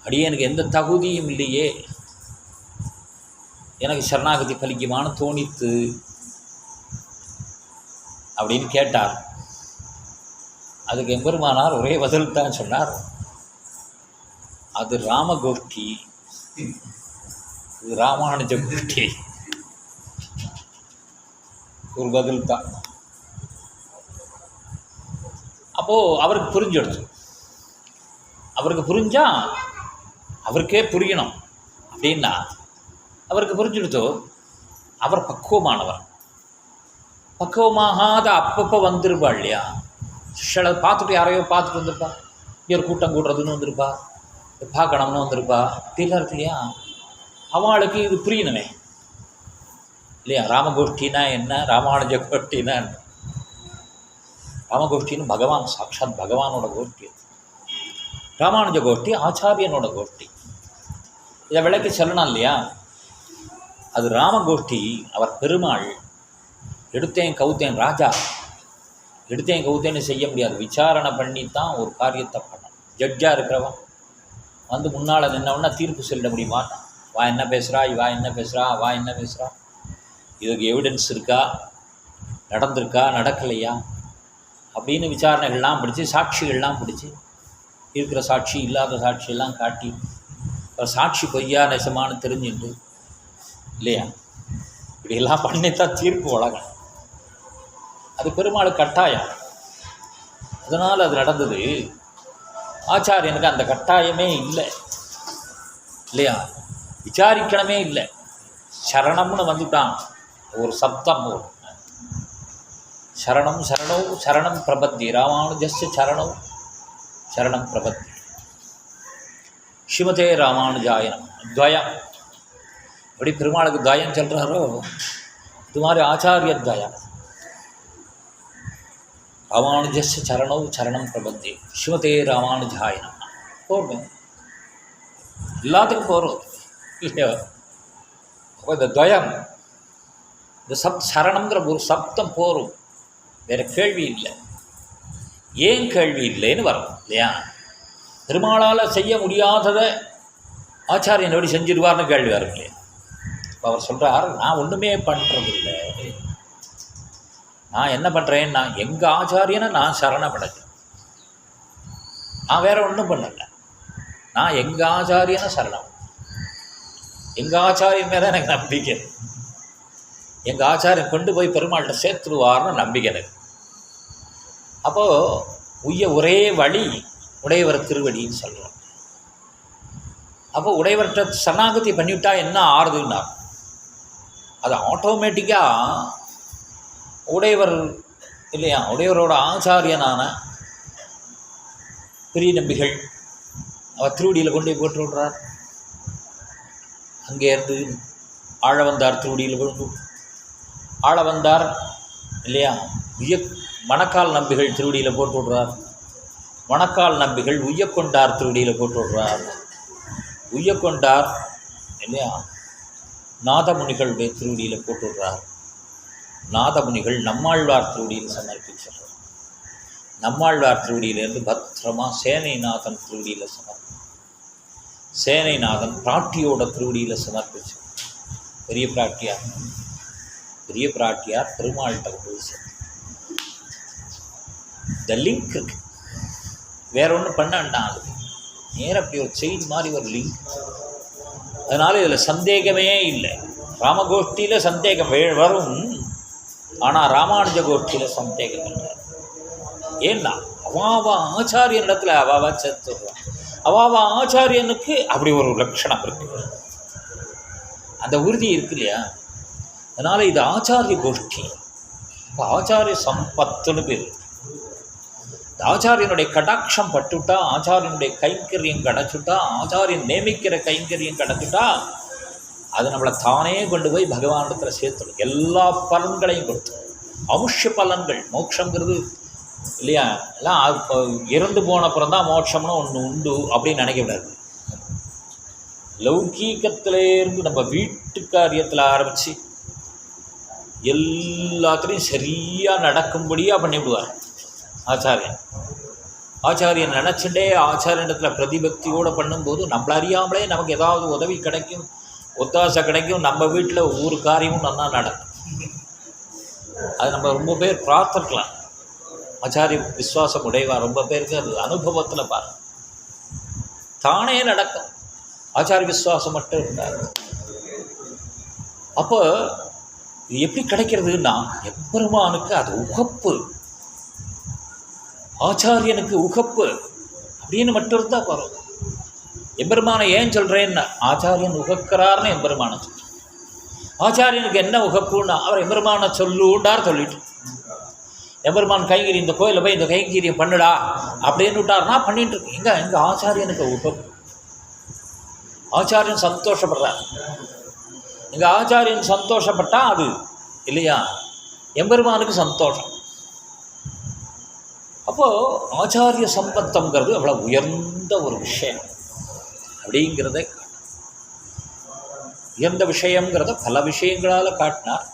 Speaker 2: அடியே எனக்கு எந்த தகுதியும் இல்லையே, எனக்கு சரணாகதி பலிக்குமான்னு தோணித்து அப்படின்னு கேட்டார். அதுக்கு எம்பெருமானார் ஒரே பதில் தான் சொன்னார், அது ராமகோஷ்டி, இது ராமானுஜ கோஷ்டி. ஒரு பதில் தான். அப்போது அவருக்கு புரிஞ்சிடுச்சு. அவருக்கு புரிஞ்சா அவருக்கே புரியணும் அப்படின்னா அவருக்கு புரிஞ்சுடுத்தோ. அவர் பக்குவமானவர். பக்குவமாகாத அப்பப்போ வந்துருப்பா இல்லையா, சில பார்த்துட்டு யாரையோ பார்த்துட்டு வந்திருப்பா, இங்கே ஒரு கூட்டம் கூடுறதுன்னு வந்திருப்பா, பார்க்கணும்னு வந்திருப்பா, இப்படிலாம் இருக்கு இல்லையா. அவளுக்கு இது புரியணுமே இல்லையா. ராமகோஷ்டினா என்ன, ராமானுஜ கோஷ்டினா என்ன? ராமகோஷ்டின்னு பகவான், சாட்சாத் பகவானோட கோஷ்டி. ராமானுஜ கோஷ்டி ஆச்சாரியனோட கோஷ்டி. இதை விளக்கி சொல்லணும் இல்லையா. அது ராமகோஷ்டி, அவர் பெருமாள். எடுத்தேன் கவுத்தேன் ராஜா, எடுத்தேன் கவுத்தேன்னு செய்ய முடியாது, விசாரணை பண்ணி தான் ஒரு காரியத்தை பண்ணணும். ஜட்ஜாக இருக்கிறவன் வந்து முன்னால் நின்னவொன்னா தீர்ப்பு சொல்லிட முடியுமா? வா என்ன பேசுகிறா, இவா என்ன பேசுகிறா, வா என்ன பேசுகிறா, இதுக்கு எவிடன்ஸ் இருக்கா, நடந்திருக்கா நடக்கலையா அப்படின்னு விசாரணைகள்லாம் பிடிச்சி, சாட்சிகள்லாம் பிடிச்சி, இருக்கிற சாட்சி இல்லாத சாட்சியெல்லாம் காட்டி, சாட்சி பொய்யா நெசமானு தெரிஞ்சுட்டு இல்லையா, இப்படியெல்லாம் பண்ணித்தான் தீர்ப்பு வழங்கணும். அது பெருமாள் கட்டாயம். அதனால் அது நடந்தது. ஆச்சாரியனுக்கு அந்த கட்டாயமே இல்லை இல்லையா, விசாரிக்கணுமே இல்லை. சரணம்னு வந்துட்டான், ஒரு சப்தம் வரும். சரணம் சரணோ சரணம் பிரபத்தி, ராமானுஜஸ்ய சரணோ சரணம் பிரபத்தி, ஸ்ரீமதே ராமானுஜாயனம். துவயம் எப்படி பெருமாளுக்கு துவயம் சொல்கிறாரோ இது மாதிரி ஆச்சாரிய துவயம். ராமானுஜஸ்ய சரணோ சரணம் பிரபத்தி, ஸ்ரீமதே ராமானுஜாயனம். போடுங்க, எல்லாத்துக்கும் போகிறோம் இல்லையா. அப்போ இந்த துவயம், இந்த சரணங்கிற ஒரு சப்தம் போரும், வேறு கேள்வி இல்லை. ஏன் கேள்வி இல்லைன்னு வரும் இல்லையா. பெருமாளால் செய்ய முடியாததை ஆச்சாரியன் எப்படி செஞ்சிருவார்னு கேள்வி வரும் இல்லையா. இப்போ அவர் சொல்கிறார், நான் ஒன்றுமே பண்ணுறதில்லை, நான் என்ன பண்ணுறேன், நான் எங்கள் ஆச்சாரியனை நான் சரணப்படைச்சேன், நான் வேறு ஒன்றும் பண்ணலை, நான் எங்கள் ஆச்சாரியனை சரணம், எங்கள் ஆச்சாரியன் மேலே எனக்கு நம்பிக்கை, எங்கள் ஆச்சாரியன் கொண்டு போய் பெருமாள்கிட்ட சேர்த்துருவார்னு நம்பிக்கை எனக்கு. அப்போது உய்ய ஒரே வழி உடையவர் திருவடின்னு சொல்கிறோம். அப்போ உடையவர்கிட்ட சரணாகதி பண்ணிவிட்டா என்ன ஆறுதுன்னா, அது ஆட்டோமேட்டிக்காக உடையவர் இல்லையா, உடையவரோட ஆச்சாரியனான பெரிய நம்பிகள் அவர் திருவடியில் கொண்டு போய் போட்டு விடுறார். அங்கேருந்து ஆழவந்தார் திருவடியில் கொண்டு, ஆழவந்தார் இல்லையா மணக்கால் நம்பிகள் திருவடியில் போட்டு விடுறார். மணக்கால் நம்பிகள் உய்யக்கொண்டார் திருவடியில் போட்டு விடுறார். உய்யக்கொண்டார் இல்லையா நாதமுனிகளுடைய திருவடியில் போட்டு விடுறார். நாதமுனிகள் நம்மாழ்வார் திருவடியில் சமர்ப்பிச்சார். நம்மாழ்வார் திருவடியிலேருந்து பத்திரமாக சேனைநாதன் திருவடியில் சேனைநாதன் பிராட்டியோட திருவடியில் சமர்ப்பிச்சு, பெரிய பிராட்டியார் பெருமாள்கிட்ட போய் இந்த லிங்க் இருக்கு. வேற ஒன்றும் பண்ணான்டான், அது நேரம் அப்படி ஒரு செயின் மாதிரி ஒரு லிங்க். அதனால் இதில் சந்தேகமே இல்லை. ராமகோஷ்டியில் சந்தேகம் வரும், ஆனால் ராமானுஜ கோஷ்டியில் சந்தேகம் இல்லை. ஏன்னா அவாவா ஆச்சாரியன் இடத்துல அவாவா சேர்த்துடுறான். அவாவா ஆச்சாரியனுக்கு அப்படி ஒரு லட்சணம் இருக்கு, அந்த உறுதி இருக்கு இல்லையா. அதனால் இது ஆச்சாரிய கோஷ்டி. இப்போ ஆச்சாரிய சம்பத்துன்னு பேர். ஆச்சாரியனுடைய கடாட்சம் பட்டுட்டா, ஆச்சாரியனுடைய கைங்கரியம் கிடச்சுட்டா, ஆச்சாரியன் நியமிக்கிற கைங்கரியம் கிடச்சுட்டா, அது நம்மளை தானே கொண்டு போய் பகவானிடத்தில் சேர்த்துடும். எல்லா பலன்களையும் கொடுத்து, அமுஷ்ய பலன்கள். மோட்சங்கிறது இல்லையா? எல்லாம் இப்போ இறந்து போன அப்புறம் தான் மோட்சம்னு ஒன்று உண்டு அப்படின்னு நினைக்கக்கூடாது. லௌகீகத்திலேருந்து நம்ம வீட்டு காரியத்தில் ஆரம்பித்து எல்லாத்துலேயும் சரியாக நடக்கும்படியாக பண்ணிவிடுவார் ஆச்சாரியன். ஆச்சாரியன் நினச்சிட்டே ஆச்சாரியனிடத்தில் பிரதிபக்தியோடு பண்ணும்போது நம்மள அறியாமலே நமக்கு ஏதாவது உதவி கிடைக்கும், ஒத்தாசை கிடைக்கும், நம்ம வீட்டில் ஒவ்வொரு காரியமும் நல்லா நடக்கும். அது நம்ம ரொம்ப பேர் பார்த்துருக்கலாம். ஆச்சாரிய விஸ்வாசம் உடையவா ரொம்ப பேருக்கு அது அனுபவத்தில் பாரு தானே நடக்கும். ஆச்சாரிய விஸ்வாசம் மட்டும் இருக்காது. அப்போ இது எப்படி கிடைக்கிறதுன்னா எம்பெருமானுக்கு அது உகப்பு, ஆச்சாரியனுக்கு உகப்பு அப்படின்னு மட்டும் இருந்தால் போகிறோம். எம்பெருமானை ஏன் சொல்கிறேன்னா ஆச்சாரியன் உகக்கிறார்னு எம்பெருமானை சொல்கிறேன். ஆச்சாரியனுக்கு என்ன உகப்புன்னா அவர் எம்பெருமானை சொல்லுண்டார் சொல்லிட்டு எம்பெருமான் கைங்கறி இந்த கோயிலில் போய் இந்த கைங்கரியம் பண்ணுடா அப்படின்னு விட்டார்னா பண்ணிட்டு இருக்கு. எங்கள் ஆச்சாரியனுக்கு உகப்பு, ஆச்சாரியன் சந்தோஷப்படுறார். எங்கள் ஆச்சாரியன் சந்தோஷப்பட்டால் அது இல்லையா எம்பெருமானுக்கு சந்தோஷம். அப்போது ஆச்சாரிய சம்பத்தங்கிறது அவ்வளோ உயர்ந்த ஒரு விஷயம் அப்படிங்கிறத உயர்ந்த விஷயங்கிறத பல விஷயங்களால் காட்டினார்.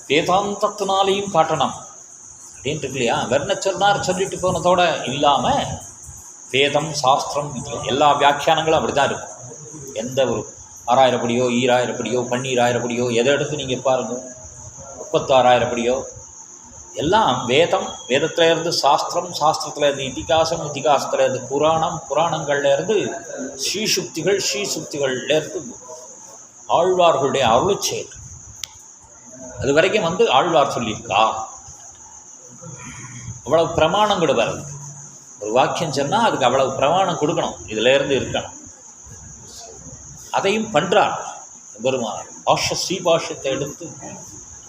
Speaker 2: வேதாந்தத்தினாலையும் காட்டணும் அப்படின்ட்டு இருக்கு இல்லையா? வெர்ண சொன்னார் சொல்லிட்டு போனதோடு இல்லாமல் வேதம் சாஸ்திரம் எல்லா வியாக்கியானங்களும் அப்படி தான் இருக்கும். எந்த ஒரு 6000 படியோ 2000 படியோ 12000 படியோ எதை எடுத்து நீங்கள் பாருங்கள், 36,000 படியோ எல்லாம் வேதம், வேதத்திலேருந்து சாஸ்திரம், சாஸ்திரத்திலேருந்து இதிகாசம், இதிகாசத்திலேருந்து புராணம், புராணங்கள்லேருந்து ஸ்ரீசுக்திகள், ஸ்ரீசுக்திகள்லேருந்து ஆழ்வார்களுடைய அருளுச்செயல் அது வரைக்கும் ஆழ்வார் சொல்லியிருக்கா. அவ்வளவு பிரமாணம் கூட வருது. ஒரு வாக்கியம் சொன்னால் அதுக்கு அவ்வளவு பிரமாணம் கொடுக்கணும், இதிலேருந்து இருக்கணும். அதையும் பண்ணுறார் பெருமானார். ஸ்ரீபாஷ்யத்தை எடுத்து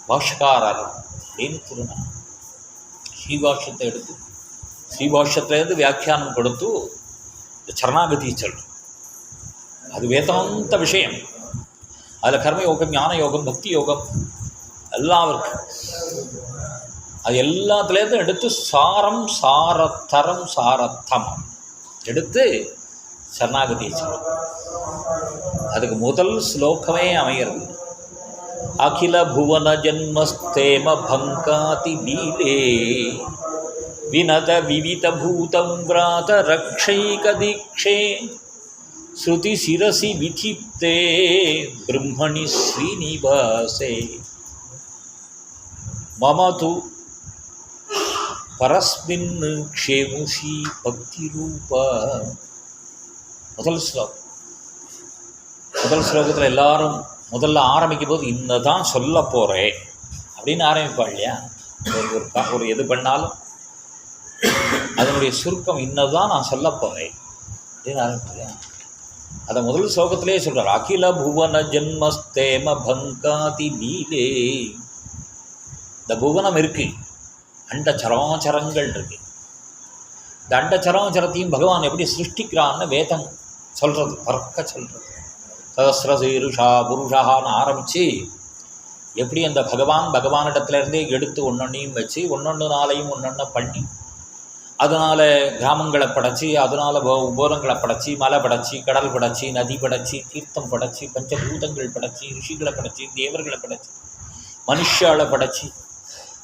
Speaker 2: பாஷ்யக்காரர் அப்படின்னு திருநாள் ஸ்ரீபாஷ்யத்தை எடுத்து ஸ்ரீபாஷ்யத்திலேருந்து வியாக்கியானம் கொடுத்து இந்த சரணாகதி சொல்கிறோம். அது வேதாந்த விஷயம். அதில் கர்மயோகம், ஞான யோகம், பக்தி யோகம் எல்லாம் இருக்கு. அது எல்லாத்துலேருந்து எடுத்து சாரம், சாரத்தரம், சாரத்தம் எடுத்து சரணாகதி சொல்கிறோம். அதுக்கு முதல் ஸ்லோகமே அமைகிறது. அகில புவன ஜன்மஸ்தேம பங்காதி நீலே வினத விவித பூதம் விராத ரக்ஷைக தீக்ஷே ஸ்ருதி சிரசி விசிப்தே பிரம்மணி ஸ்ரீனிவாசே மமது பரஸ்மின் க்ஷேமுஷி பக்தி ரூபா. முதல் ஸ்லோகம். முதல் ஸ்லோகத்தில் எல்லாரும் முதல்ல ஆரம்பிக்கும் போது இன்னதான் சொல்ல போகிறேன் அப்படின்னு ஆரம்பிப்பா இல்லையா? ஒரு எது பண்ணாலும் அதனுடைய சுருக்கம் இன்னதான் நான் சொல்ல போகிறேன் அப்படின்னு ஆரம்பிப்பேன். அதை முதல் ஸ்லோகத்திலே சொல்கிறார். அகில புவன ஜன்மஸ்தேம பங்காதி நீலே. இந்த புவனம் இருக்குது, அண்ட சராச்சரங்கள் இருக்குது. இந்த அண்ட சராச்சரத்தையும் பகவான் எப்படி சிருஷ்டிக்கிறான்னு வேதம் சொல்கிறது, பறக்க சொல்கிறது. சஹஸ்ரசீருஷா புருஷான்னு ஆரம்பித்து எப்படி அந்த பகவானிடத்துலேருந்தே எடுத்து ஒன்றொன்னையும் வச்சு ஒன்றொன்றுனாலையும் ஒன்றொன்றை பண்ணி அதனால் கிராமங்களை படைச்சி, அதனால் உபோதங்களை படைச்சி, மலை படைச்சி, கடல் படைச்சி, நதி படைச்சி, தீர்த்தம் படைச்சி, பஞ்சபூதங்கள் படைச்சி, ரிஷிகளை படைச்சி, தேவர்களை படைச்சி, மனுஷாலை படைச்சி,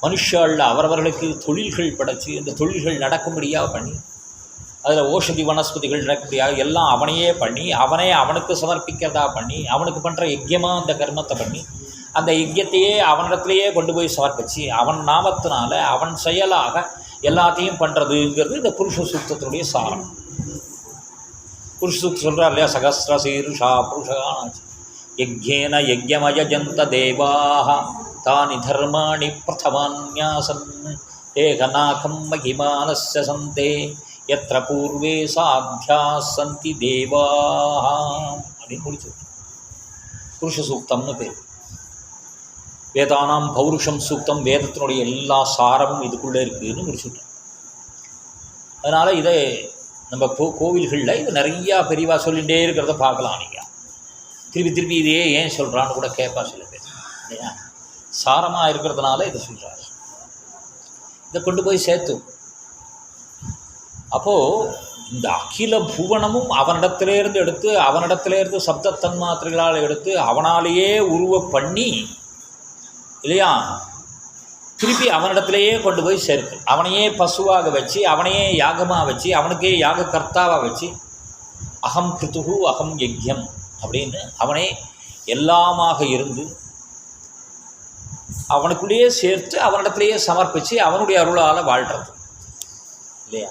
Speaker 2: மனுஷாளில் அவரவர்களுக்கு தொழில்கள் படைச்சி, இந்த தொழில்கள் நடக்கும்படியாக பண்ணி அதில் ஓஷதி வனஸ்பதிகள் நடக்கும்படியாக எல்லாம் அவனையே பண்ணி அவனே அவனுக்கு சமர்ப்பிக்கிறதா பண்ணி அவனுக்கு பண்ணுற யஜ்யமாக அந்த கர்மத்தை பண்ணி அந்த யஜ்யத்தையே அவனிடத்துலையே கொண்டு போய் சமர்ப்பிச்சு அவன் நாமத்தினால அவன் செயலாக எல்லாத்தையும் பண்ணுறதுங்கிறது இந்த புருஷ சூக்தத்தினுடைய சாரம். புருஷ சூக்தம் சொல்கிறார் இல்லையா? சகஸ்ரசீருஷா புருஷானாச்சு யஜ்யேன யஜ்யமயஜந்த தேவாः தானி தர்மாணி பிரதமான்யாசன் ஏகநாகம் மகிமானஸ்ய சந்தே எத்திர பூர்வே சாத்தியாः சந்தி தேவாः அப்படின்னு முடிச்சு புருஷ சூக்தம்னு பேர். வேதானாம் பௌருஷம் சூக்தம், வேதத்தினுடைய எல்லா சாரமும் இதுக்குள்ளே இருக்குதுன்னு முடிச்சுட்டோம். அதனால் இதை நம்ம கோவில்களில் இது நிறையா பெரியவா சொல்லிகிட்டே இருக்கிறத பார்க்கலாம். நீங்கள் திருப்பி திருப்பி இதையே ஏன் சொல்கிறான்னு கூட கேட்பா சில பேர் இல்லையா? சாரமாக இருக்கிறதுனால இதை சொல்கிறார். இதை கொண்டு போய் சேர்த்தும். அப்போது இந்த அகில புவனமும் அவனிடத்திலேருந்து எடுத்து, அவனிடத்திலேருந்து சப்த தன்மாத்திரைகளால் எடுத்து, அவனாலேயே உருவ பண்ணி இல்லையா, திருப்பி அவனிடத்திலேயே கொண்டு போய் சேர்த்து, அவனையே பசுவாக வச்சு, அவனையே யாகமாக வச்சு, அவனுக்கே யாக கர்த்தாவாக வச்சு, அகம் கிருத்துகு அகம் யஜ்யம் அப்படின்னு அவனே எல்லாமாக இருந்து அவனுக்குள்ளேயே சேர்த்து அவனிடத்திலேயே சமர்ப்பித்து அவனுடைய அருளால் வாழ்கிறது இல்லையா.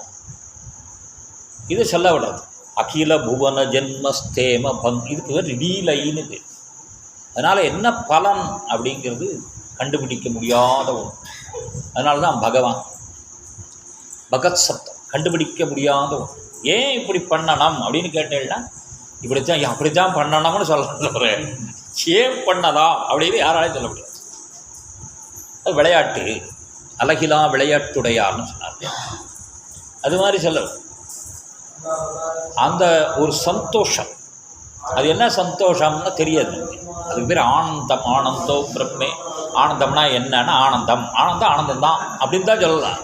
Speaker 2: இது சொல்ல விடுறது அகில புவன ஜென்மஸ்தேம இதுக்கு பேர் லீலைன்னு பேர். அதனால் என்ன பலன் அப்படிங்கிறது கண்டுபிடிக்க முடியாத ஒன்று. அதனால தான் பகவான் பகத் சப்தம் கண்டுபிடிக்க முடியாத ஒன்று. ஏன் இப்படி பண்ணணும் அப்படின்னு கேட்டேன்னா, இப்படித்தான் அப்படித்தான் பண்ணணும்னு சொல்ல, ஏன் பண்ணலாம் அப்படின்னு யாராலையும் சொல்ல முடியாது. அது விளையாட்டு, அழகிலா விளையாட்டுடையார்னு சொன்னார். அது மாதிரி சொல்ல அந்த ஒரு சந்தோஷம், அது என்ன சந்தோஷம்னு தெரியாது. அதுக்கு பேர் ஆனந்தம். ஆனந்தோ பிரம்மே. ஆனந்தம்னா என்னன்னா ஆனந்தம், ஆனந்தம் ஆனந்தம் தான் அப்படின்னு தான் சொல்லலாம்.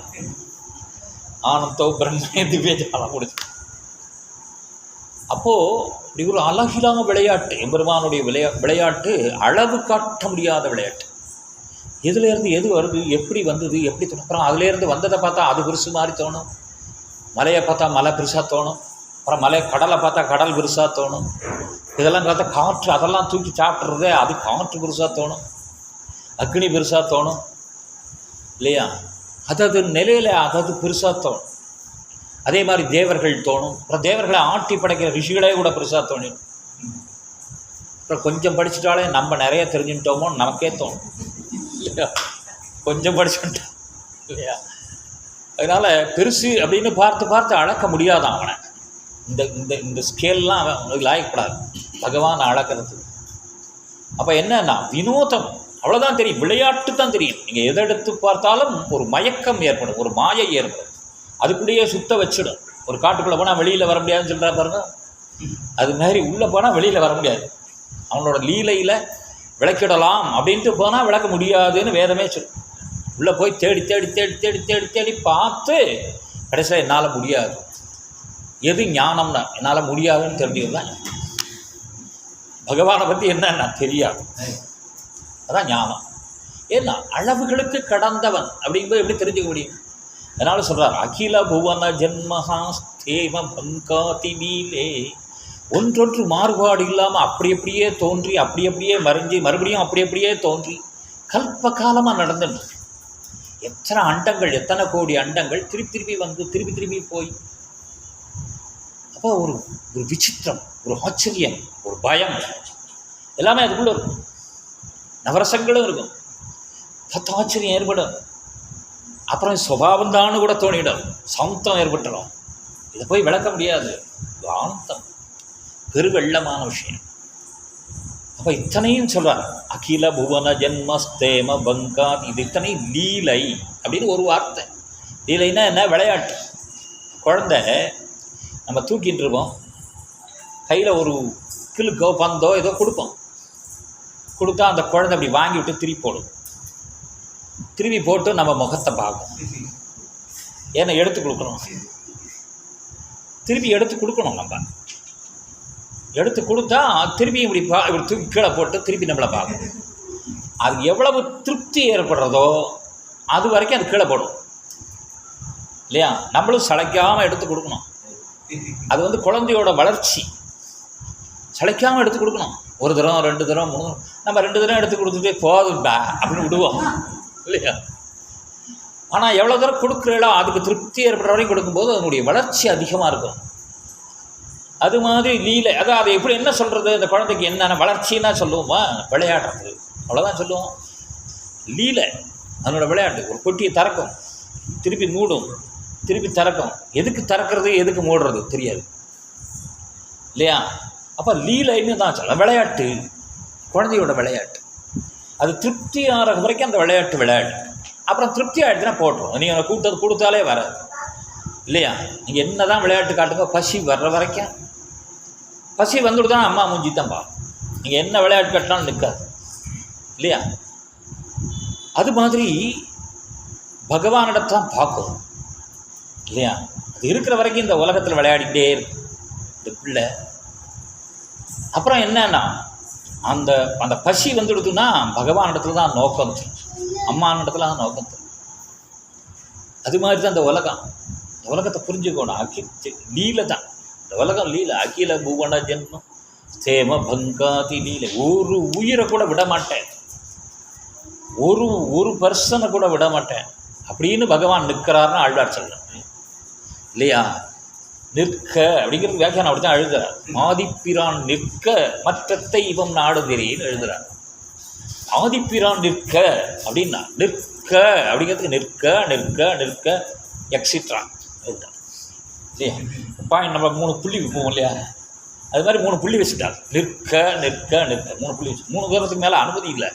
Speaker 2: ஆனந்தோ பிரம்மே திவ்யஜாலம் முடிச்சு. அப்போது இப்படி ஒரு அழகிலாம விளையாட்டு, எம்பெருமானுடைய விளையாட்டு அளவு காட்ட முடியாத விளையாட்டு. எதுலேருந்து எது வருது, எப்படி வந்தது, எப்படி அப்புறம் அதுலேருந்து வந்ததை பார்த்தா அது பெருசு மாதிரி தோணும், மலையை பார்த்தா மலை பெருசாக தோணும், அப்புறம் கடலை பார்த்தா கடல் பெருசாக தோணும், இதெல்லாம் பார்த்தா காற்று அதெல்லாம் தூக்கி சாப்பிட்றதே அது காற்று பெருசாக தோணும், அக்னி பெருசாக தோணும் இல்லையா. அதது நிலையில் அதது பெருசாக தோணும். அதே மாதிரி தேவர்கள் தோணும். அப்புறம் தேவர்களை ஆட்டி படைக்கிற ரிஷிகளே கூட பெருசாக தோணும். அப்புறம் கொஞ்சம் படிச்சுட்டாலே நம்ம நிறைய தெரிஞ்சுட்டோமோ நமக்கே தோணும் இல்லையா, கொஞ்சம் படிச்சுட்டோம் இல்லையா. அதனால் பெருசு அப்படின்னு பார்த்து பார்த்து அளக்க முடியாதான் அவனை. இந்த இந்த இந்த ஸ்கேல்லாம் அவன் லாயக்கப்படாது பகவான் அளக்கிறது. அப்போ என்னன்னா வினோதம் அவ்வளோதான் தெரியும், விளையாட்டு தான் தெரியும். நீங்கள் எதை எடுத்து பார்த்தாலும் ஒரு மயக்கம் ஏற்படும், ஒரு மாயை ஏற்படும், அதுக்குள்ளேயே சுத்த வச்சிடும். ஒரு காட்டுக்குள்ளே போனால் வெளியில் வர முடியாதுன்னு சொல்கிறா பாருங்க, அது மாதிரி உள்ளே போனால் வெளியில் வர முடியாது. அவனோட லீலையில் விளக்கிடலாம் அப்படின்ட்டு போனால் விளக்க முடியாதுன்னு வேதமே சொல்லும். உள்ளே போய் தேடி தேடி தேடி தேடி தேடி தேடி பார்த்து கடைசியில் என்னால் முடியாது, எது ஞானம்னா என்னால் முடியாதுன்னு தெரிஞ்சுக்கலாம். பகவானை பற்றி என்னன்னா தெரியாது, அதான் ஞானம். ஏன்னா அளவுகளுக்கு கடந்தவன் அப்படிங்கும்போது எப்படி தெரிஞ்சுக்க முடியும். அதனால் சொல்கிறார் அகில புவன ஜென்மஹா ஸ்தேம பங்காதி நீலே. ஒன்றொன்று மாறுபாடு இல்லாமல் அப்படி அப்படியே தோன்றி அப்படி அப்படியே மறைஞ்சி மறுபடியும் அப்படி அப்படியே தோன்றி கல்ப காலமாக நடந்துட்டு எத்தனை அண்டங்கள், எத்தனை கோடி அண்டங்கள் திருப்பி திருப்பி வந்து திருப்பி திருப்பி போய். அப்போ ஒரு ஒரு விசித்திரம், ஒரு ஆச்சரியம், ஒரு பயம் எல்லாமே அதுக்குள்ளே இருக்கும். நவரசங்களும் இருக்கும். பத்து ஆச்சரியம் ஏற்படும். அப்புறம் சுபாவந்தான்னு கூட தோணிடும், சவுந்தம் ஏற்பட்டுடும். இதை போய் விளக்க முடியாது. ஆனந்தம் பெருவெள்ளமான விஷயம். அப்போ இத்தனையும் சொல்கிறார் அகில புவன ஜென்மஸ்தேம பங்காத். இது இத்தனை லீலை அப்படின்னு ஒரு வார்த்தை. லீலைன்னா என்ன, விளையாட்டு. குழந்தை நம்ம தூக்கிட்டு இருப்போம், கையில் ஒரு கிளுக்கோ பந்தோ ஏதோ கொடுப்போம், கொடுத்தா அந்த குழந்தை அப்படி வாங்கி விட்டு திருப்பி போடும். திருப்பி போட்டு நம்ம முகத்தை பார்க்கும். ஏன்னா எடுத்து கொடுக்கணும், திருப்பி எடுத்து கொடுக்கணும். நம்ம எடுத்து கொடுத்தா திருப்பி இப்படி இப்படி தூக்கி கீழே போட்டு திருப்பி நம்மளை பார்க்கும். அது எவ்வளவு திருப்தி ஏற்படுறதோ அது வரைக்கும் அது கீழே போடும் இல்லையா. நம்மளும் சளைக்காமல் எடுத்து கொடுக்கணும். அது வந்து குழந்தையோட வளர்ச்சி. சளைக்காமல் எடுத்து கொடுக்கணும். ஒரு தரம், ரெண்டு தரம், மூணு தரம். நம்ம 2 தரம் எடுத்து கொடுத்துட்டே போதும்பா அப்படின்னு விடுவோம் இல்லையா. ஆனால் எவ்வளோ தூரம் கொடுக்குறீங்களோ அதுக்கு திருப்தி ஏற்படுற வரைக்கும் கொடுக்கும்போது அதனுடைய வளர்ச்சி அதிகமாக இருக்கும். அது மாதிரி லீலை, அதான் அதை எப்படி என்ன சொல்கிறது, இந்த குழந்தைக்கு என்னென்ன வளர்ச்சின்னா சொல்லுவோமா, விளையாடுறது அவ்வளோதான் சொல்லுவோம். லீலை அதனோட விளையாட்டு. ஒரு பொட்டியை திறக்கும், திருப்பி மூடும், திருப்பி திறக்கும். எதுக்கு திறக்கிறது எதுக்கு மூடுறது தெரியாது இல்லையா. அப்போ லீலைன்னு தான் சொல்ல, விளையாட்டு, குழந்தையோட விளையாட்டு. அது திருப்தி ஆகிற வரைக்கும் அந்த விளையாட்டு விளையாட்டு. அப்புறம் திருப்தி ஆகிடுச்சுன்னா போட்டுரும். நீங்கள் கூட்டது கொடுத்தாலே வராது இல்லையா. நீங்கள் என்ன தான் விளையாட்டு காட்டுங்க, பசி வர்ற வரைக்கும். பசி வந்துட்டு தான் அம்மா மூஞ்சி தான் பார்க்கும். நீங்கள் என்ன விளையாட்டு காட்டினாலும் நிற்காது இல்லையா. அது மாதிரி பகவானிடத்தான் பார்க்கும் இல்லையா? அது இருக்கிற வரைக்கும் இந்த உலகத்தில் விளையாடிக்கிட்டே இருக்கு இந்த பிள்ளை. அப்புறம் என்னன்னா அந்த அந்த பசி வந்துடுதுன்னா பகவானிடத்துல தான் நோக்கம் தரும், அம்மானிடத்துல தான் நோக்கம் தரும். அது மாதிரி தான் இந்த உலகம். இந்த உலகத்தை புரிஞ்சுக்கணும். லீலை தான் இந்த உலகம், லீலை. அகில புவன ஜென்மம் ஸ்தேம பங்காதி லீலை. ஒரு உயிரை கூட விட மாட்டேன், ஒரு பர்சனை கூட விட மாட்டேன் அப்படின்னு பகவான் நிற்கிறாருன்னு ஆழ்வார் சொல்கிறார் இல்லையா? நிற்க அப்படிங்கிறது வியாக்கியானம் அப்படி தான் எழுதுகிறார். ஆதிப்பிரான் நிற்க மற்றத்தை இவம் நாடுகிறேன்னு எழுதுகிறார். ஆதிப்பிரான் நிற்க அப்படின்னா நிற்க அப்படிங்கிறதுக்கு நிற்க நிற்க நிற்க எக்ஸிட்ரா எழுதுறார் இல்லையா? பாயிண்ட் நம்ம 3 புள்ளி வைப்போம் இல்லையா? அது மாதிரி 3 புள்ளி வச்சுட்டார். நிற்க நிற்க நிற்க 3 புள்ளி வச்சு 3 தூரத்துக்கு மேலே அனுமதி இல்லை,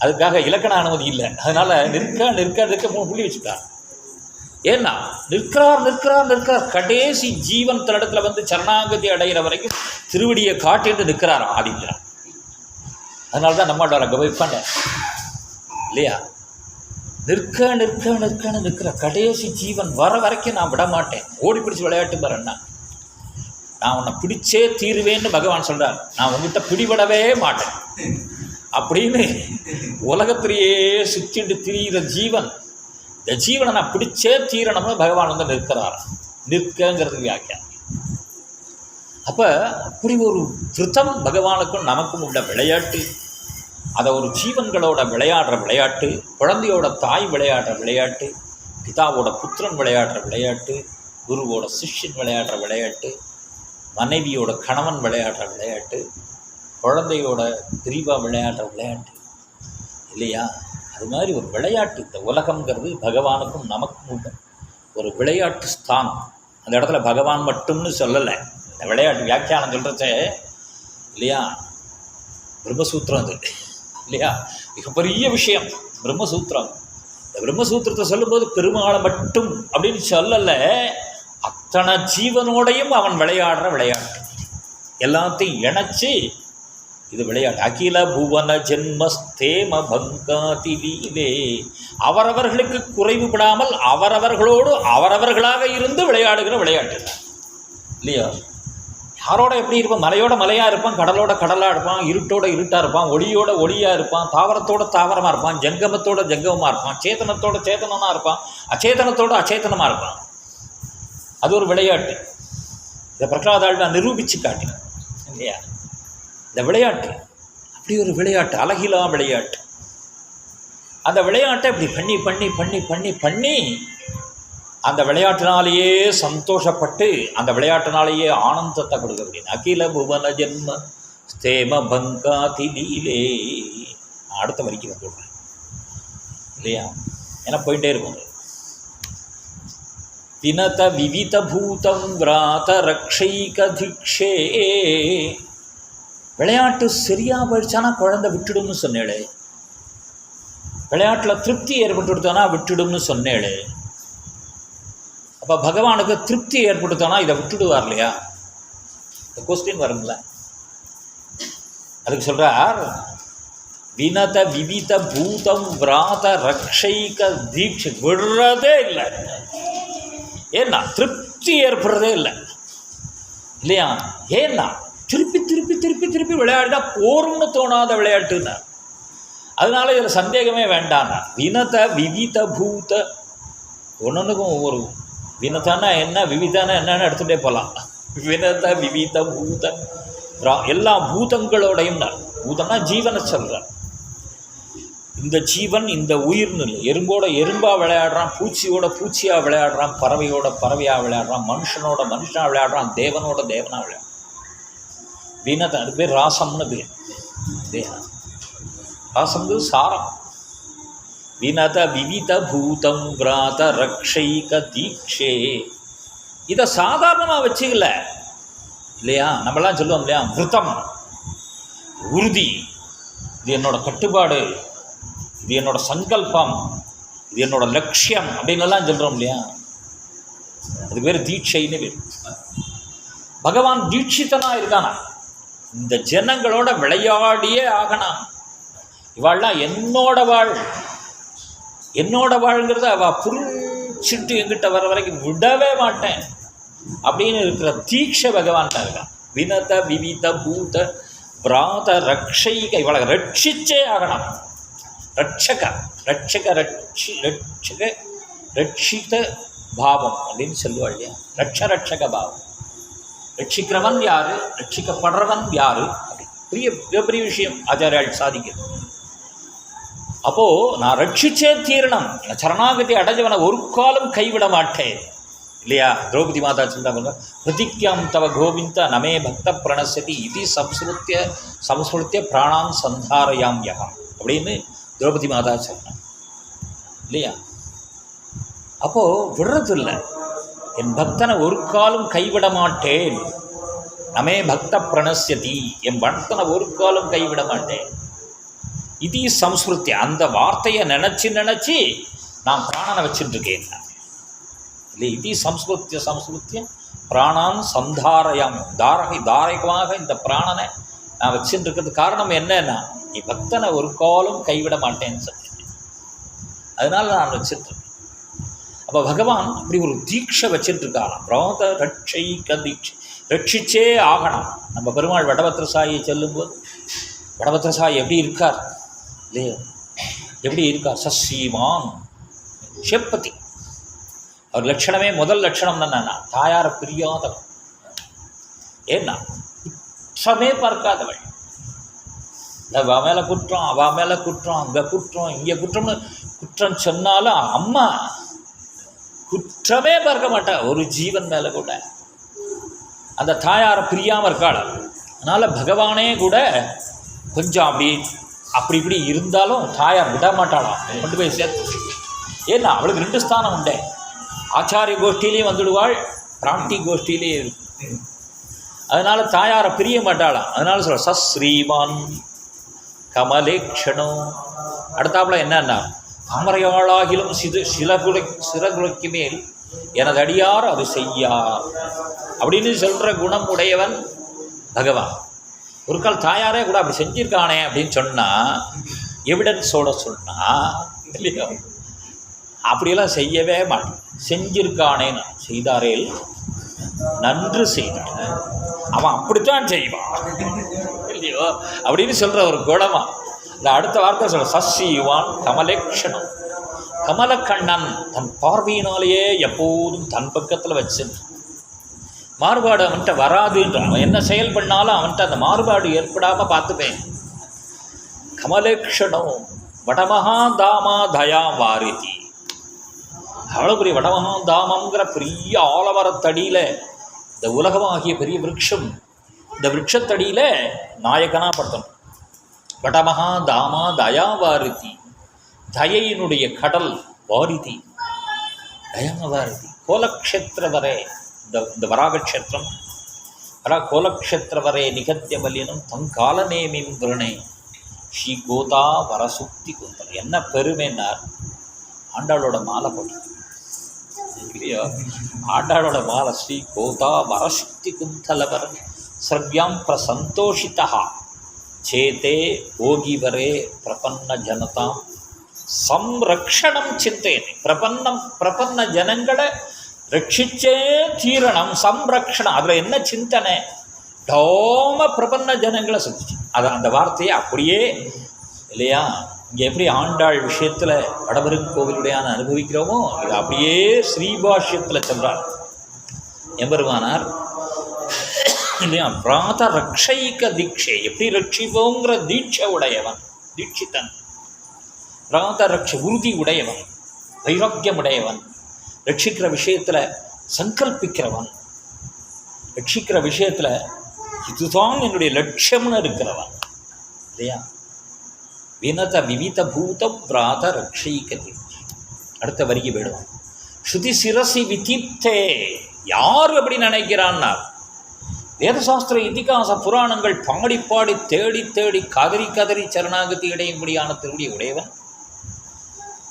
Speaker 2: அதுக்காக இலக்கண அனுமதி இல்லை. அதனால் நிற்க நிற்க நிற்க 3 புள்ளி வச்சுட்டார். ஏன்னா நிற்கிறார் நிற்கிறார் நிற்கிறார். கடைசி ஜீவன் தன்னிடத்தில் வந்து சரணாகதி அடைகிற வரைக்கும் திருவடியை காட்டிட்டு நிற்கிறார் ஆதிக்கிறார். அதனால தான் நம்மளோட அங்கே வைப்பாண்ட இல்லையா? நிற்க நிற்க நிற்கன்னு நிற்கிற கடைசி ஜீவன் வர வரைக்கும் நான் விட மாட்டேன். ஓடி பிடிச்சி விளையாட்டு பாருன்னா நான் உன்னை பிடிச்சே தீருவேன்னு பகவான் சொல்கிறார். நான் உங்ககிட்ட பிடிபடவே மாட்டேன் அப்படின்னு உலகத்திலேயே சுற்றிட்டு திரிகிற ஜீவன், இந்த ஜீவனை நான் பிடிச்சே தீரணும்னு பகவான் வந்து நிற்கிறார். நிற்கங்கிறது வியாக்கியானம். அப்போ அப்படி ஒரு திருத்தம் பகவானுக்கும் நமக்கும் உள்ள விளையாட்டு. அதை ஒரு ஜீவன்களோட விளையாடுற விளையாட்டு, குழந்தையோட தாய் விளையாடுற விளையாட்டு, பிதாவோட புத்திரன் விளையாடுற விளையாட்டு, குருவோட சிஷ்யன் விளையாடுற விளையாட்டு, மனைவியோட கணவன் விளையாடுற விளையாட்டு, குழந்தையோட பிரிவா விளையாடுற விளையாட்டு இல்லையா? அது மாதிரி ஒரு விளையாட்டு. இந்த உலகங்கிறது பகவானுக்கும் நமக்கும் உள்ள ஒரு விளையாட்டு ஸ்தானம். அந்த இடத்துல பகவான் மட்டும்னு சொல்லலை. இந்த விளையாட்டு வியாக்கியானம் சொல்கிறச்சே இல்லையா? பிரம்மசூத்திரம் அது இல்லையா? மிகப்பெரிய விஷயம் பிரம்மசூத்திரம். இந்த பிரம்மசூத்திரத்தை சொல்லும்போது பெருமாளை மட்டும் அப்படின்னு சொல்லலை, அத்தனை ஜீவனோடையும் அவன் விளையாடுற விளையாட்டு. எல்லாத்தையும் இணைச்சி இது விளையாட்டு. அகில புவன ஜென்மஸ்தேம பங்காதி லீலே. அவரவர்களுக்கு குறைவுபடாமல் அவரவர்களோடு அவரவர்களாக இருந்து விளையாடுகிற விளையாட்டு இல்லையா? யாரோட எப்படி இருப்பான்? மலையோட மலையாக இருப்பான், கடலோட கடலாக இருப்பான், இருட்டோட இருட்டாக இருப்பான், ஒளியோட ஒளியாக இருப்பான், தாவரத்தோட தாவரமாக இருப்பான், ஜங்கமத்தோட ஜங்கமமாக இருப்பான், சேத்தனத்தோட சேத்தனமாக இருப்பான், அச்சேதனத்தோட அச்சேதனமாக இருப்பான். அது ஒரு விளையாட்டு. இதை பிரகலாதாழ்வான் நிரூபித்து காட்டினான் இல்லையா? இந்த விளையாட்டு அப்படி ஒரு விளையாட்டு, அழகிலா விளையாட்டு. அந்த விளையாட்டை இப்படி பண்ணி பண்ணி பண்ணி பண்ணி பண்ணி அந்த விளையாட்டினாலேயே சந்தோஷப்பட்டு அந்த விளையாட்டினாலேயே ஆனந்தத்தை கொடுக்க முடியும். அகில புவன ஜென்ம ஸ்தேம பங்காதி லீலே. அடுத்த வரைக்கும் வந்துடுறேன் இல்லையா? ஏன்னா போயிட்டே இருக்கும். வினத விவித பூதம் விராத ரக்ஷைக திக்ஷே. விளையாட்டு சரியாக போயிடுச்சானா குழந்தை விட்டுடும்னு சொன்னேளே, விளையாட்டில் திருப்தி ஏற்பட்டுடுத்தானா விட்டுடும்னு சொன்னேளே. அப்போ பகவானுக்கு திருப்தி ஏற்படுத்தானா இதை விட்டுடுவார் இல்லையா? இந்த கொஸ்டின் வருங்கள. அதுக்கு சொல்கிறார் வினத விவித பூதம் விராத ரக்ஷைக தீட்சை. விடுறதே இல்லை. ஏன்னா திருப்தி ஏற்படுறதே இல்லை இல்லையா? ஏன்னா திருப்பி திருப்பி திருப்பி திருப்பி விளையாடினா போரும்னு தோணாத விளையாட்டுன்னா. அதனால இதில் சந்தேகமே வேண்டாம்னா வினத விவித பூத. ஒன்றுக்கும் ஒவ்வொரு வினதானா என்ன விவிதானா என்னன்னு எடுத்துகிட்டே போகலாம். வினத விவித பூத எல்லா பூதங்களோடையும் நான் பூதம்னா ஜீவனை சொல்கிறார். இந்த ஜீவன் இந்த உயிர்னு இல்லை. எறும்போட எறும்பாக விளையாடுறான், பூச்சியோட பூச்சியாக விளையாடுறான், பறவையோட பறவையாக விளையாடுறான், மனுஷனோட மனுஷனாக விளையாடுறான், தேவனோட தேவனாக விளையாடுறான். வினத அது பேர் ராசம்னு பேர். தேவன் ராசம்ங்கிறது சாரம். வினத விவித பூதம் விராத ரக்ஷைக தீட்சே. இதை சாதாரணமாக வச்சுக்கல இல்லையா? நம்மளாம் சொல்லுவோம் இல்லையா? விருத்தம், உறுதி, இது என்னோட கட்டுப்பாடு, இது என்னோட சங்கல்பம், இது என்னோட லட்சியம் அப்படின்னுலாம் சொல்கிறோம் இல்லையா? அது பேர் தீட்சைன்னு பேர். பகவான் தீட்சித்தனாக இருக்கானா? இந்த ஜனங்களோட விளையாடியே ஆகணும். இவாள்லாம் என்னோட வாழ் என்னோட வாழ்ங்கிறத அவள் புரிச்சிட்டு எங்கிட்ட வர வரைக்கும் விடவே மாட்டேன் அப்படின்னு இருக்கிற தீட்ச பகவான்கிட்ட இருக்கான். வினத விவித பூத பிராத ரக்ஷைக, இவளை ரட்சிச்சே ஆகணும். ரட்சக ரட்சக ரட்சக ரட்சித பாவம் அப்படின்னு சொல்லுவாள் இல்லையா? ரட்சக பாவம். ரட்சிக்கிறவன் யாரு, ரட்சிக்கப்படுறவன் யாரு அப்படி பெரிய விஷயம் ஆச்சாரியால் சாதிக்கிறது. அப்போது நான் ரட்சிச்சே தீரணம், சரணாகதி அடைஞ்சவனை ஒரு காலம் கைவிட மாட்டேன் இல்லையா? திரௌபதி மாதா சொல்றாங்க, பிரதிக்யாம் தவ கோவிந்த நமே பக்த பிரணசதி இது சம்ஸ்கிருத்திய பிராணான் சந்தாரயாம் யகம் அப்படின்னு திரௌபதி மாதா சொன்னான் இல்லையா? அப்போது விடுறதில்லை, என் பக்தனை ஒரு காலம் கைவிட மாட்டேன். நமே பக்த பிரணசதி, என் பக்தனை ஒரு காலம் கைவிட மாட்டேன். இது சம்ஸ்கிருத்திய, அந்த வார்த்தையை நினச்சி நான் பிராணனை வச்சுட்டுருக்கேன் இல்லை. இது சம்ஸ்கிருத்திய பிராணான் சந்தாரயாம், தாரகமாக இந்த பிராணனை நான் வச்சுட்டுருக்கிறது காரணம் என்னன்னா, நீ பக்தனை ஒரு காலம் கைவிட மாட்டேன்னு சொன்னேன், அதனால் நான் வச்சுட்டுருக்கேன். அப்போ பகவான் அப்படி ஒரு தீட்சை வச்சுட்டுருக்காராம். பிராத ரட்சைக தீட்சை, ரட்சிச்சே ஆகணும். நம்ம பெருமாள் வடபத்திரசாயியை சொல்லும்போது வடபத்திரசாயி எப்படி இருக்கார் இல்லையா? எப்படி இருக்கார்? சஸ்ரீமான் ஷெப்பதி. அவர் லட்சணமே முதல் லட்சணம் என்னன்னா தாயாரை பிரியாதவன். ஏன்னா குற்றமே பார்க்காதவள். அவ மேலே குற்றம், அவ மேலே குற்றம், அங்கே குற்றம், இங்கே குற்றம்னு குற்றம் சொன்னாலும் அம்மா குற்றமே பார்க்க மாட்டா ஒரு ஜீவன் மேலே கூட. அந்த தாயாரை பிரியாமல் இருக்காள். அதனால் பகவானே கூட கொஞ்சம் அப்படி இப்படி இருந்தாலும் தாயார் விட மாட்டாளாம், கொண்டு போய் சேர்த்து. ஏன்னா அவளுக்கு 2 ஸ்தானம் உண்டே, ஆச்சாரிய கோஷ்டிலையும் வந்துடுவாள், பிராட்டி கோஷ்டியிலே இருக்கு. அதனால் தாயாரை பிரிய மாட்டாளாம். அதனால சொல்ல சஸ்ரீமான் கமலேக்ஷணோ. அடுத்தாப்புல என்னன்னா, தாமரையாளாகிலும் சிறகுலைக்கு மேல் எனது அடியார் அது செய்யார் அப்படின்னு சொல்கிற குணம் உடையவன் பகவான். ஒரு கால் தாயாரே கூட அப்படி செஞ்சிருக்கானே அப்படின்னு சொன்னால், எவிடன்ஸோட சொன்னால் இல்லையோ, அப்படியெல்லாம் செய்யவே மாட்டேன். செஞ்சிருக்கானே, நான் செய்தாரேல் நன்று செய்தான், அவன் அப்படித்தான் செய்வான் இல்லையோ அப்படின்னு சொல்கிற ஒரு குணமா. இந்த அடுத்த வார்த்தை சொல்ல சஸ்ரீவான் கமலேக்ஷணம். கமலக்கண்ணன் தன் பார்வையினாலேயே எப்போதும் தன் பக்கத்தில் வச்சு மாறுபாடு அவன்கிட்ட வராதுன்றான். அவன் என்ன செயல் பண்ணாலும் அவன்கிட்ட அந்த மாறுபாடு ஏற்படாமல் பார்த்துப்பேன். கமலேக்ஷணம் வடமகா தாமா தயா வாரிதி. அவ்வளோ பெரிய வடமகா தாமங்கிற பெரிய ஆலமரத்தடியில் இந்த உலகமாகிய பெரிய விருட்சம், இந்த விருட்சத்தடியில் நாயகனாக படுத்தணும். வடமகா தாமா தயா வாரிதி, தயையினுடைய கடல் வாரிதி, தயா வாரிதி. கோலக்ஷேத்திரவரே, இந்த வராகக்ஷேத்திரம் கோலக்ஷேத்திரவரே நிகத்திய பலியனும் தங்காலநேமின் விரணே ஸ்ரீ கோதா வரசுக்தி குந்தல். என்ன பெருமைன்னார், ஆண்டாளோட மாலை போட்டு இல்லையோ, ஆண்டாளோட மாலை ஸ்ரீ கோதா வரசுக்தி குந்தலவர் சர்வியாம் பிரசந்தோஷிதா சேதே போகிவரே பிரபன்ன ஜனதாம் சம்ரக்ஷணம் சிந்தேனே. பிரபன்ன ஜனங்களை ரட்சிச்சே தீரணம், சம்ரக்ஷணம். அதில் என்ன சிந்தனை? டோம பிரபன்ன ஜனங்களை சந்திச்சு அந்த வார்த்தையை அப்படியே இல்லையா? இங்கே எப்படி ஆண்டாள் விஷயத்தில் வடபெருங்கோவிலுடையான அனுபவிக்கிறோமோ, இது அப்படியே ஸ்ரீபாஷ்யத்தில் சொல்கிறார் எம்பெருமானார் இல்லையா? பிராத ரக்ஷைக தீட்சை, எப்படி ரட்சிப்போங்கிற தீட்சை உடையவன், தீட்சித்தன். பிராத ரக்ஷ உறுதி உடையவன், வைராக்கியம் உடையவன், ரட்சிக்கிற விஷயத்தில் சங்கல்பிக்கிறவன், ரட்சிக்கிற விஷயத்தில் இதுதான் என்னுடைய லட்சியம்னு இருக்கிறவன் இல்லையா? வினத விவித பூத பிராத ரக்ஷைக தீட்சை. அடுத்த வரிக்கு போயிடுவோம். ஸ்ருதி சிரசி விதிப்தே. யார் அப்படி நினைக்கிறான்னா, வேதசாஸ்திர இதிகாச புராணங்கள் பாடி பாடி தேடி தேடி கதறி சரணாகதி அடையும்படியான திருடி உடையவன்,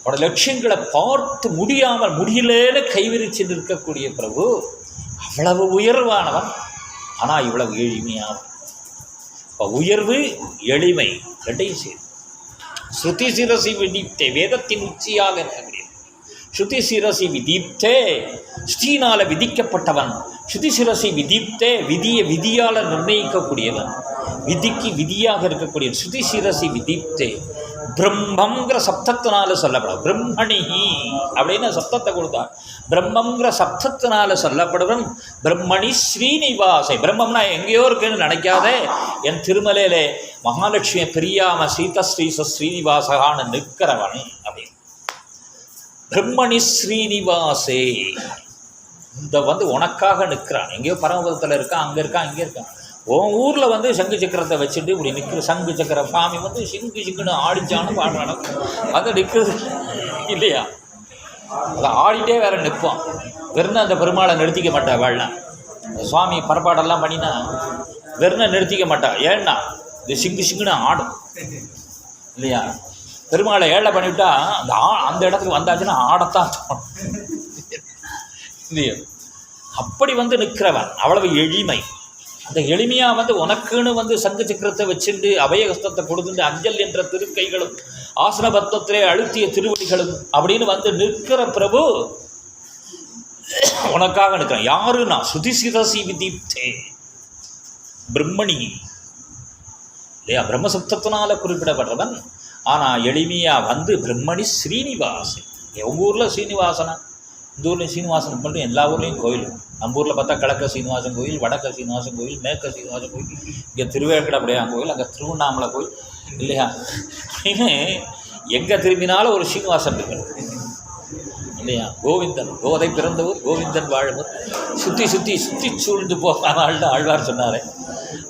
Speaker 2: அவனோட லட்சியங்களை பார்த்து முடியலேன்னு கைவிரிச்சு நிற்கக்கூடிய பிரபு, அவ்வளவு உயர்வானவன். ஆனால் இவ்வளவு எளிமையானவன். இப்போ உயர்வு எளிமை ரெண்டையும் செய்து ஸ்ருதி சிரசி விதீப்தே, வேதத்தின் உச்சியாக இருக்கக்கூடிய ஸ்ருதி சிரசி விதீப்தே, ஸ்ரீனால விதிக்கப்பட்டவன். ஸ்ருதி சிரசி விதீப்தே, விதியை விதியால் நிர்ணயிக்கக்கூடியவன், விதிக்கு விதியாக இருக்கக்கூடிய ஸ்ருதி சிரசி விதீப்தே. பிரம்மங்கிற சப்தத்தினால சொல்லப்படும். பிரம்மணிஹி அப்படின்னு சப்தத்தை கொடுத்தார். பிரம்மங்கிற சப்தத்தினால சொல்லப்படுவன் பிரம்மணி ஸ்ரீனிவாசை. பிரம்மம்னா எங்கேயோ இருக்குன்னு நினைக்காதே, என் திருமலையிலே மகாலட்சுமியை பிரியாம சீதஸ்ரீச ஸ்ரீனிவாசகான்னு நிற்கிறவன் அப்படின்னு. பிரம்மணி ஸ்ரீனிவாசே, இந்த உனக்காக நிற்கிறான். எங்கேயோ பரமபதத்தில் இருக்கான், அங்கே இருக்கான், இங்கே இருக்கான். உன் ஊரில் சங்கு சக்கரத்தை வச்சுட்டு இப்படி நிற்கிற சங்கு சக்கர சாமி சிங்கு சிங்குன்னு ஆடிச்சான்னு பாடுறானோ அது நிற்கிறது இல்லையா? அதை ஆடிட்டே வேற நிற்பான். வெறும் அந்த பெருமாளை நிறுத்திக்க மாட்டா. வாழலாம் சுவாமி பரப்பாடெல்லாம் பண்ணினா வெறும் நிறுத்திக்க மாட்டா. ஏன்னா இது சிங்கு சிங்குன்னு ஆடும் இல்லையா? பெருமாளை ஏழை பண்ணிவிட்டா அந்த இடத்துக்கு வந்தாச்சுன்னா ஆடத்தான் இல்லையா? அப்படி நிற்கிறவன். அவ்வளவு எளிமை. அந்த எளிமையாக உனக்குன்னு சங்கு சக்கரத்தை வச்சுட்டு அபயகஸ்தத்தை கொடுத்துட்டு அஞ்சல் என்ற திருக்கைகளும் ஆசனபத்வத்திலே அழுத்திய திருவடிகளும் அப்படின்னு நிற்கிற பிரபு உனக்காக நிற்கிறான். யாருன்னா ஸ்ருதி சிரசி விதீப்தே பிரம்மணி இல்லையா? பிரம்மசப்தத்தினால குறிப்பிடப்படுறவன். ஆனால் எளிமையாக பிரம்மணி ஸ்ரீனிவாசன். உங்கள் ஊரில் ஸ்ரீனிவாசனா, இந்த ஊர்லேயும் சீனிவாசன் மட்டும் எல்லா ஊர்லேயும் கோயில். நம்ம ஊரில் பார்த்தா கிழக்க சீனிவாசன் கோயில், வடக்க சீனிவாசன் கோயில், மேற்க சீனிவாசன் கோயில், இங்கே திருவேற்கடப்படையான் கோயில், அங்கே திருவண்ணாமலை கோயில் இல்லையா? அப்படின்னு எங்கே திரும்பினாலும் ஒரு சீனிவாசன் இருக்கு இல்லையா? கோவிந்தன், கோதை பிறந்தவர் கோவிந்தன் வாழவர், சுற்றி சுற்றி சுற்றி சூழ்ந்து போனால்னு ஆழ்வார் சொன்னார்.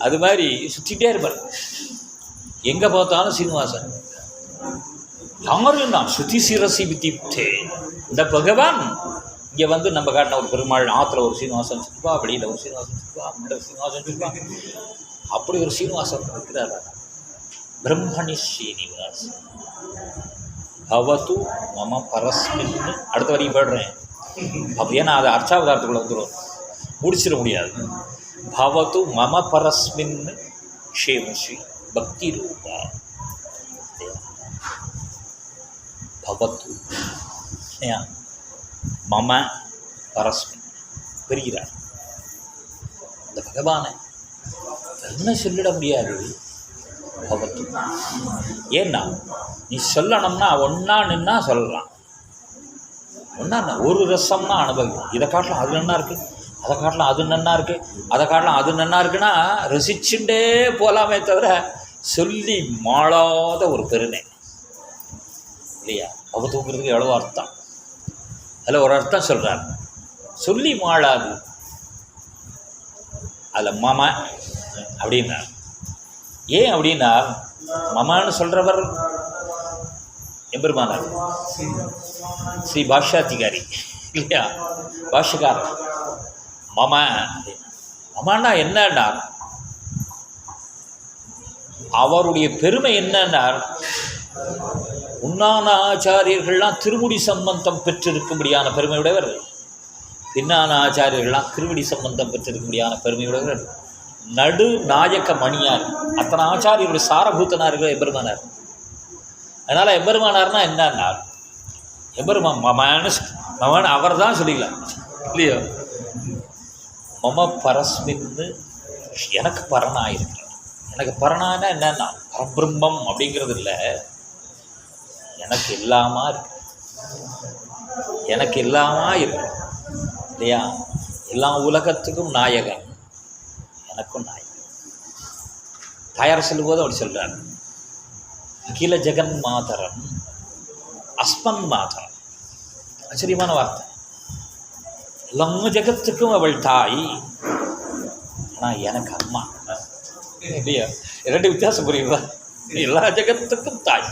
Speaker 2: அது மாதிரி சுற்றிகிட்டே இருப்பார். எங்கே பார்த்தாலும் சீனிவாசன். யாருன்னா ஸ்ருதி சிரசி விதீப்தே. இந்த பகவான் இங்கே நம்ம காட்டின ஒரு பெருமாள் ஆற்றுல ஒரு சீனிவாசன் சுற்றுப்பா, வெளியில் ஒரு சீனிவாசன் சுற்றுப்பா, முன்ன சீனிவாசன் சுற்றுப்பா, அப்படி ஒரு சீனிவாசன் இருக்கிறார். பிரம்மணி ஸ்ரீனிவாஸ் பவது மம பரஸ்மின். அடுத்த வரைக்கும் போடுறேன் அப்படியே நான் அதை அர்ச்சாவதாரத்துக்குள்ள வந்துடும், முடிச்சிட முடியாது. பவது மம பரஸ்மின் க்ஷேமஸ்ரீ பக்தி ரூபா பவது மம பரஸ்மின் பெறுகிறார். இந்த பகவானை என்ன சொல்லிட முடியாது. பவது ஏன்னா நீ சொல்லணும்னா ஒன்றா நின்னா சொல்லலாம், ஒன்றா ஒரு ரசம்னா அனுபவிக்கும். இதை காட்டலாம் அது நன்னா இருக்குது, அதை காட்டலாம் அது நன்னா இருக்குது, அதை காட்டலாம் அது நன்னா இருக்குன்னா ரசிச்சுட்டே போகலாமே தவிர சொல்லி மாளாத ஒரு பெருமை இல்லையா? பவத்துங்கிறதுக்கு எவ்வளோ அர்த்தம். அதில் ஒரு அர்த்தம் சொல்கிறார், சொல்லி மாளாது. அதில் மம அப்படின்னார். ஏன் அப்படின்னா மமான்னு சொல்கிறவர் எம்பெருமானார் ஸ்ரீ பாஷ்யாதிகாரி இல்லையா? பாஷ்யக்காரர். மம மமானா என்னன்னா அவருடைய பெருமை என்னன்னார், உன்னான ஆச்சாரியர்கள்லாம் திருமுடி சம்பந்தம் பெற்றிருக்கும்படியான பெருமையுடையவர், பின்னான ஆச்சாரியர்கள்லாம் திருவடி சம்பந்தம் பெற்றிருக்கும்படியான பெருமையுடையவர், நடு நாயக்க மணியார். அத்தனை ஆச்சாரியருடைய சாரபூத்தனார் இருக்கிற எம்பெருமானார். அதனால் எம்பெருமானார்னா என்னன்னா மமன்னு அவர் தான் சொல்லிக்கலாம் இல்லையோ? மம பரஸ்மின்னு எனக்கு பரனாக இருக்கிறார். எனக்கு பரனானா என்னன்னா பரபிரம்மம் அப்படிங்கிறது இல்லை, எனக்கு எல்லாமா இருக்கு, எனக்கு எல்லாமா இருக்கு இல்லையா? எல்லா உலகத்துக்கும் நாயகன், எனக்கும் நாயகன். தாயார் சொல்லும்போது அப்படி சொல்கிறார், அகில ஜெகன் மாதரன் அஸ்மன் மாதரன். ஆச்சரியமான வார்த்தை. எல்லா ஜெகத்துக்கும் அவள் தாய், ஆனால் எனக்கு அம்மா இல்லையா? இரண்டு வித்தியாசம் புரியுதா? எல்லா ஜெகத்துக்கும் தாய்.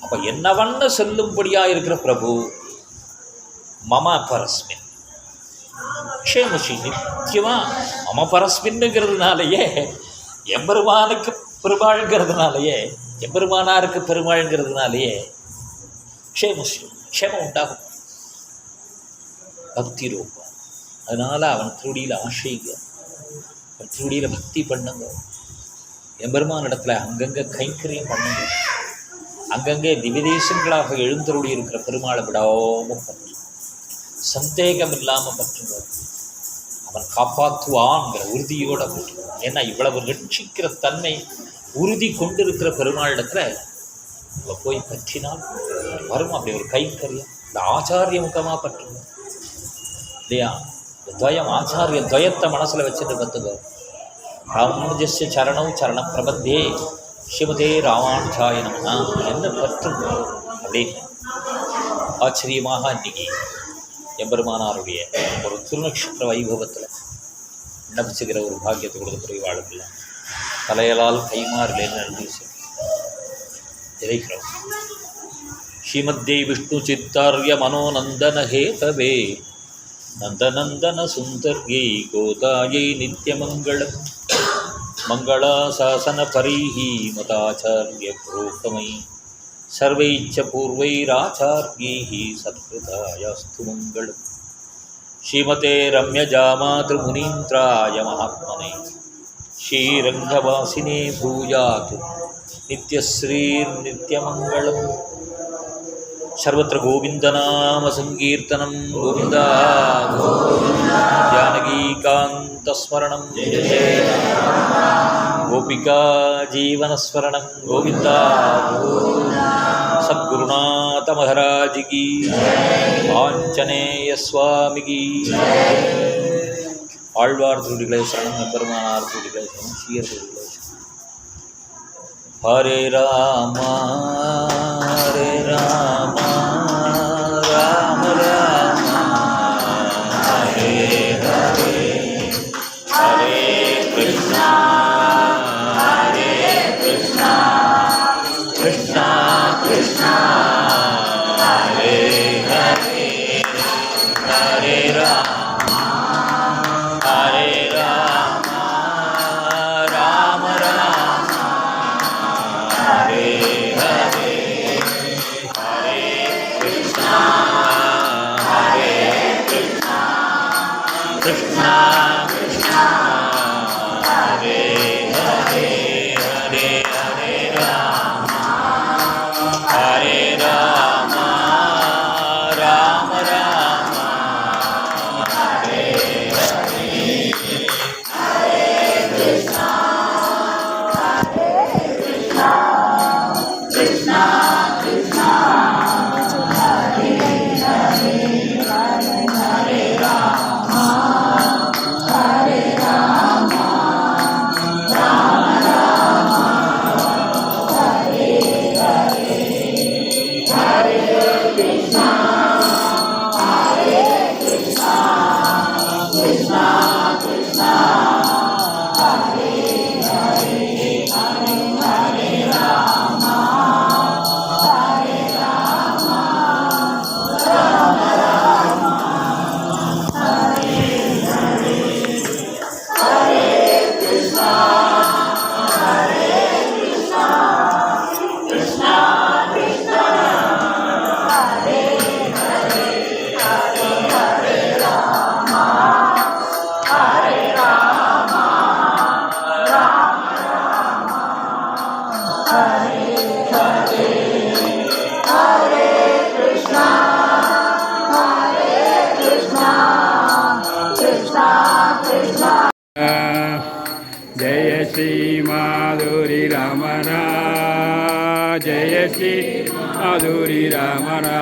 Speaker 2: அப்போ என்னவன்னு சொல்லும்படியாக இருக்கிற பிரபு மம பரஸ்மின் க்ஷேமஸ்ரீ. நித்தியமாக மம பரஸ்மின்னுங்கிறதுனாலேயே எம்பெருமானுக்கு பெருமாள்ங்கிறதுனாலேயே எம்பெருமானாருக்கு பெருமாள்ங்கிறதுனாலேயே க்ஷேமஸ்ரீ க்ஷேமம் உண்டாகும். பக்தி ரூபம். அதனால் அவன் திருடியில் ஆசைங்க, அவன் திருடியில் பக்தி பண்ணுங்க. எம்பெருமான் இடத்துல அங்கங்கே கைங்கரியம் பண்ணுங்க. அங்கங்கே திவ்யதேசங்களாக எழுந்தருளி இருக்கிற பெருமாளை விடாமல் பற்று, சந்தேகம் இல்லாமல் பற்றுங்க. அவன் காப்பாற்றுவான்ங்கிற உறுதியோட பற்று. ஏன்னா இவ்வளவு ரட்சிக்கிற தன்மை உறுதி கொண்டிருக்கிற பெருமாளிடத்துல நம்ம போய் பற்றினால் வரும் அப்படி ஒரு கைங்கரியம். இந்த ஆச்சாரிய முகமாக பற்றுங்க இல்லையா? இந்த துவயம், ஆச்சாரிய துவயத்தை மனசில் வச்சுட்டு பத்துங்க. ராமானுஜஸ்ய சரணம் சரணம் பிரபத்தே ஸ்ரீமதே ராமானுஜாய நமஹ என்ன பற்றுங்க அப்படின்னு ஆச்சரியமாக இன்னைக்கு எம்பெருமானாருடைய ஒரு திருநக்ஷத்திர வைபவத்தில் விண்ணப்பிச்சுக்கிற ஒரு பாக்கியத்தை கொடுத்த புரிவாளுக்கெல்லாம் தலையலால் கைமாறிலேன்னு நன்றி தெரிகிறோம். ஸ்ரீமத்யை விஷ்ணு சித்தார்ய மனோநந்தன ஹேதவே நந்தநந்தன சுந்தர்யை கோதாயை நித்யமங்களம் மங்களாசாசன பரீஹி மதாச்சாரிய புரோகமயி சர்வைச்ச பூர்வைராச்சார்யைஹி சத்கிருதாயாஸ்து மங்களம். ஸ்ரீமதே ரம்யஜாமாத்ருமுனீந்திராய மகாத்மனே ஸ்ரீரங்கவாசினே பூயாத் நித்யஸ்ரீர்நித்யமங்களம். सर्वत्र गोविन्दनाम संकीर्तनं गोविन्दा जानकीकान्तस्मरणं गोपिका जीवनस्मरणं गोविन्दा. सद्गुरुनाथ महाराज की आंजनेय स्वामी की ஆழ்வார் திருடிகளை சரணம், எம்பெருமானார் திருடிகளை சரணம், சீர் திருடிகளை ஹரே ராமா ஹரே ராமா ராம ராமா ஹரே ஹரே ஹரே கிருஷ்ணா ஹரே கிருஷ்ணா கிருஷ்ணா கிருஷ்ணா ஹரே ஹரே ஹரே ராமா ஹரே ராமா ராம ராமா ஹரே ஹரே ஹரே கிருஷ்ணா ஹரே கிருஷ்ணா கிருஷ்ணா கிருஷ்ணா ஹரே ஹரே ஹரே ஹரே ராமா ஹரே ராமா ராம ராமா ஹரே ஹரே ஹரே கிருஷ்ணா கிருஷ்ணா கிருஷ்ணா ஹரே ஹரே ஹரே ராமா ஹரே ராமா ராம ராமா ஹரே ஹரே ஹரே கிருஷ்ணா ஹரே கிருஷ்ணா கிருஷ்ணா கிருஷ்ணா ஹரே ஹரே ஹரே ஹரே ராமா ஹரே ராமா ராம ராமா ஹரே ஹரே ஹரே கிருஷ்ணா ஹரே கிருஷ்ணா கிருஷ்ணா கிருஷ்ணா ஹரே ஹரே ஹரே ஹரே ராமா ஹரே ராமா ராம ராமா ஹரே ஹரே ஹரே கிருஷ்ணா ஹரே கிருஷ்ணா கிருஷ்ணா கிருஷ்ணா
Speaker 3: जय श्री माधुरी रमणा जय श्री माधुरी रमणा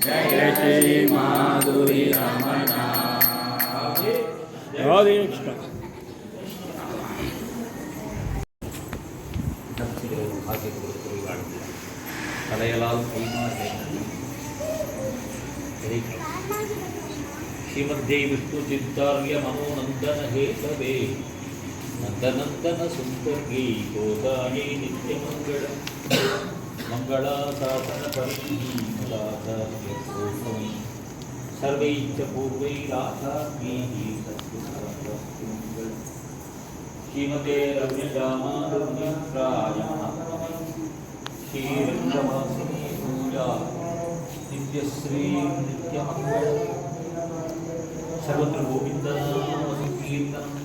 Speaker 3: जय श्री माधुरी रमणा राधे कृष्ण
Speaker 2: விண்ணப்பிச்சுக்கிற ஒரு பாக்கியத்தை கொடுத்த புரிவாளுக்கெல்லாம் தலையலால் கைமாறிலேன்னு தெரிகிறோம். ஸ்ரீமத்யை விஷ்ணு சித்தார்ய மனோநந்தன ஹேதவே நந்தநந்தன சுந்தர்யை கோதாயை நித்யமங்களம் மங்களாசாசன பரிஹி மதாச்சாரிய புரோகமயி சர்வைச்ச பூர்வைராச்சார்யைஹி சத்குருதாயாஸ்து மங்களம். ஸ்ரீமதே ரம்யஜாமாத்ருமுனீந்திராய மகாத்மனே ஸ்ரீரங்கவாசினே பூயாத் நித்யஸ்ரீர்நித்யமங்களம். सर्वत्र गोविन्दनाम संकीर्तनं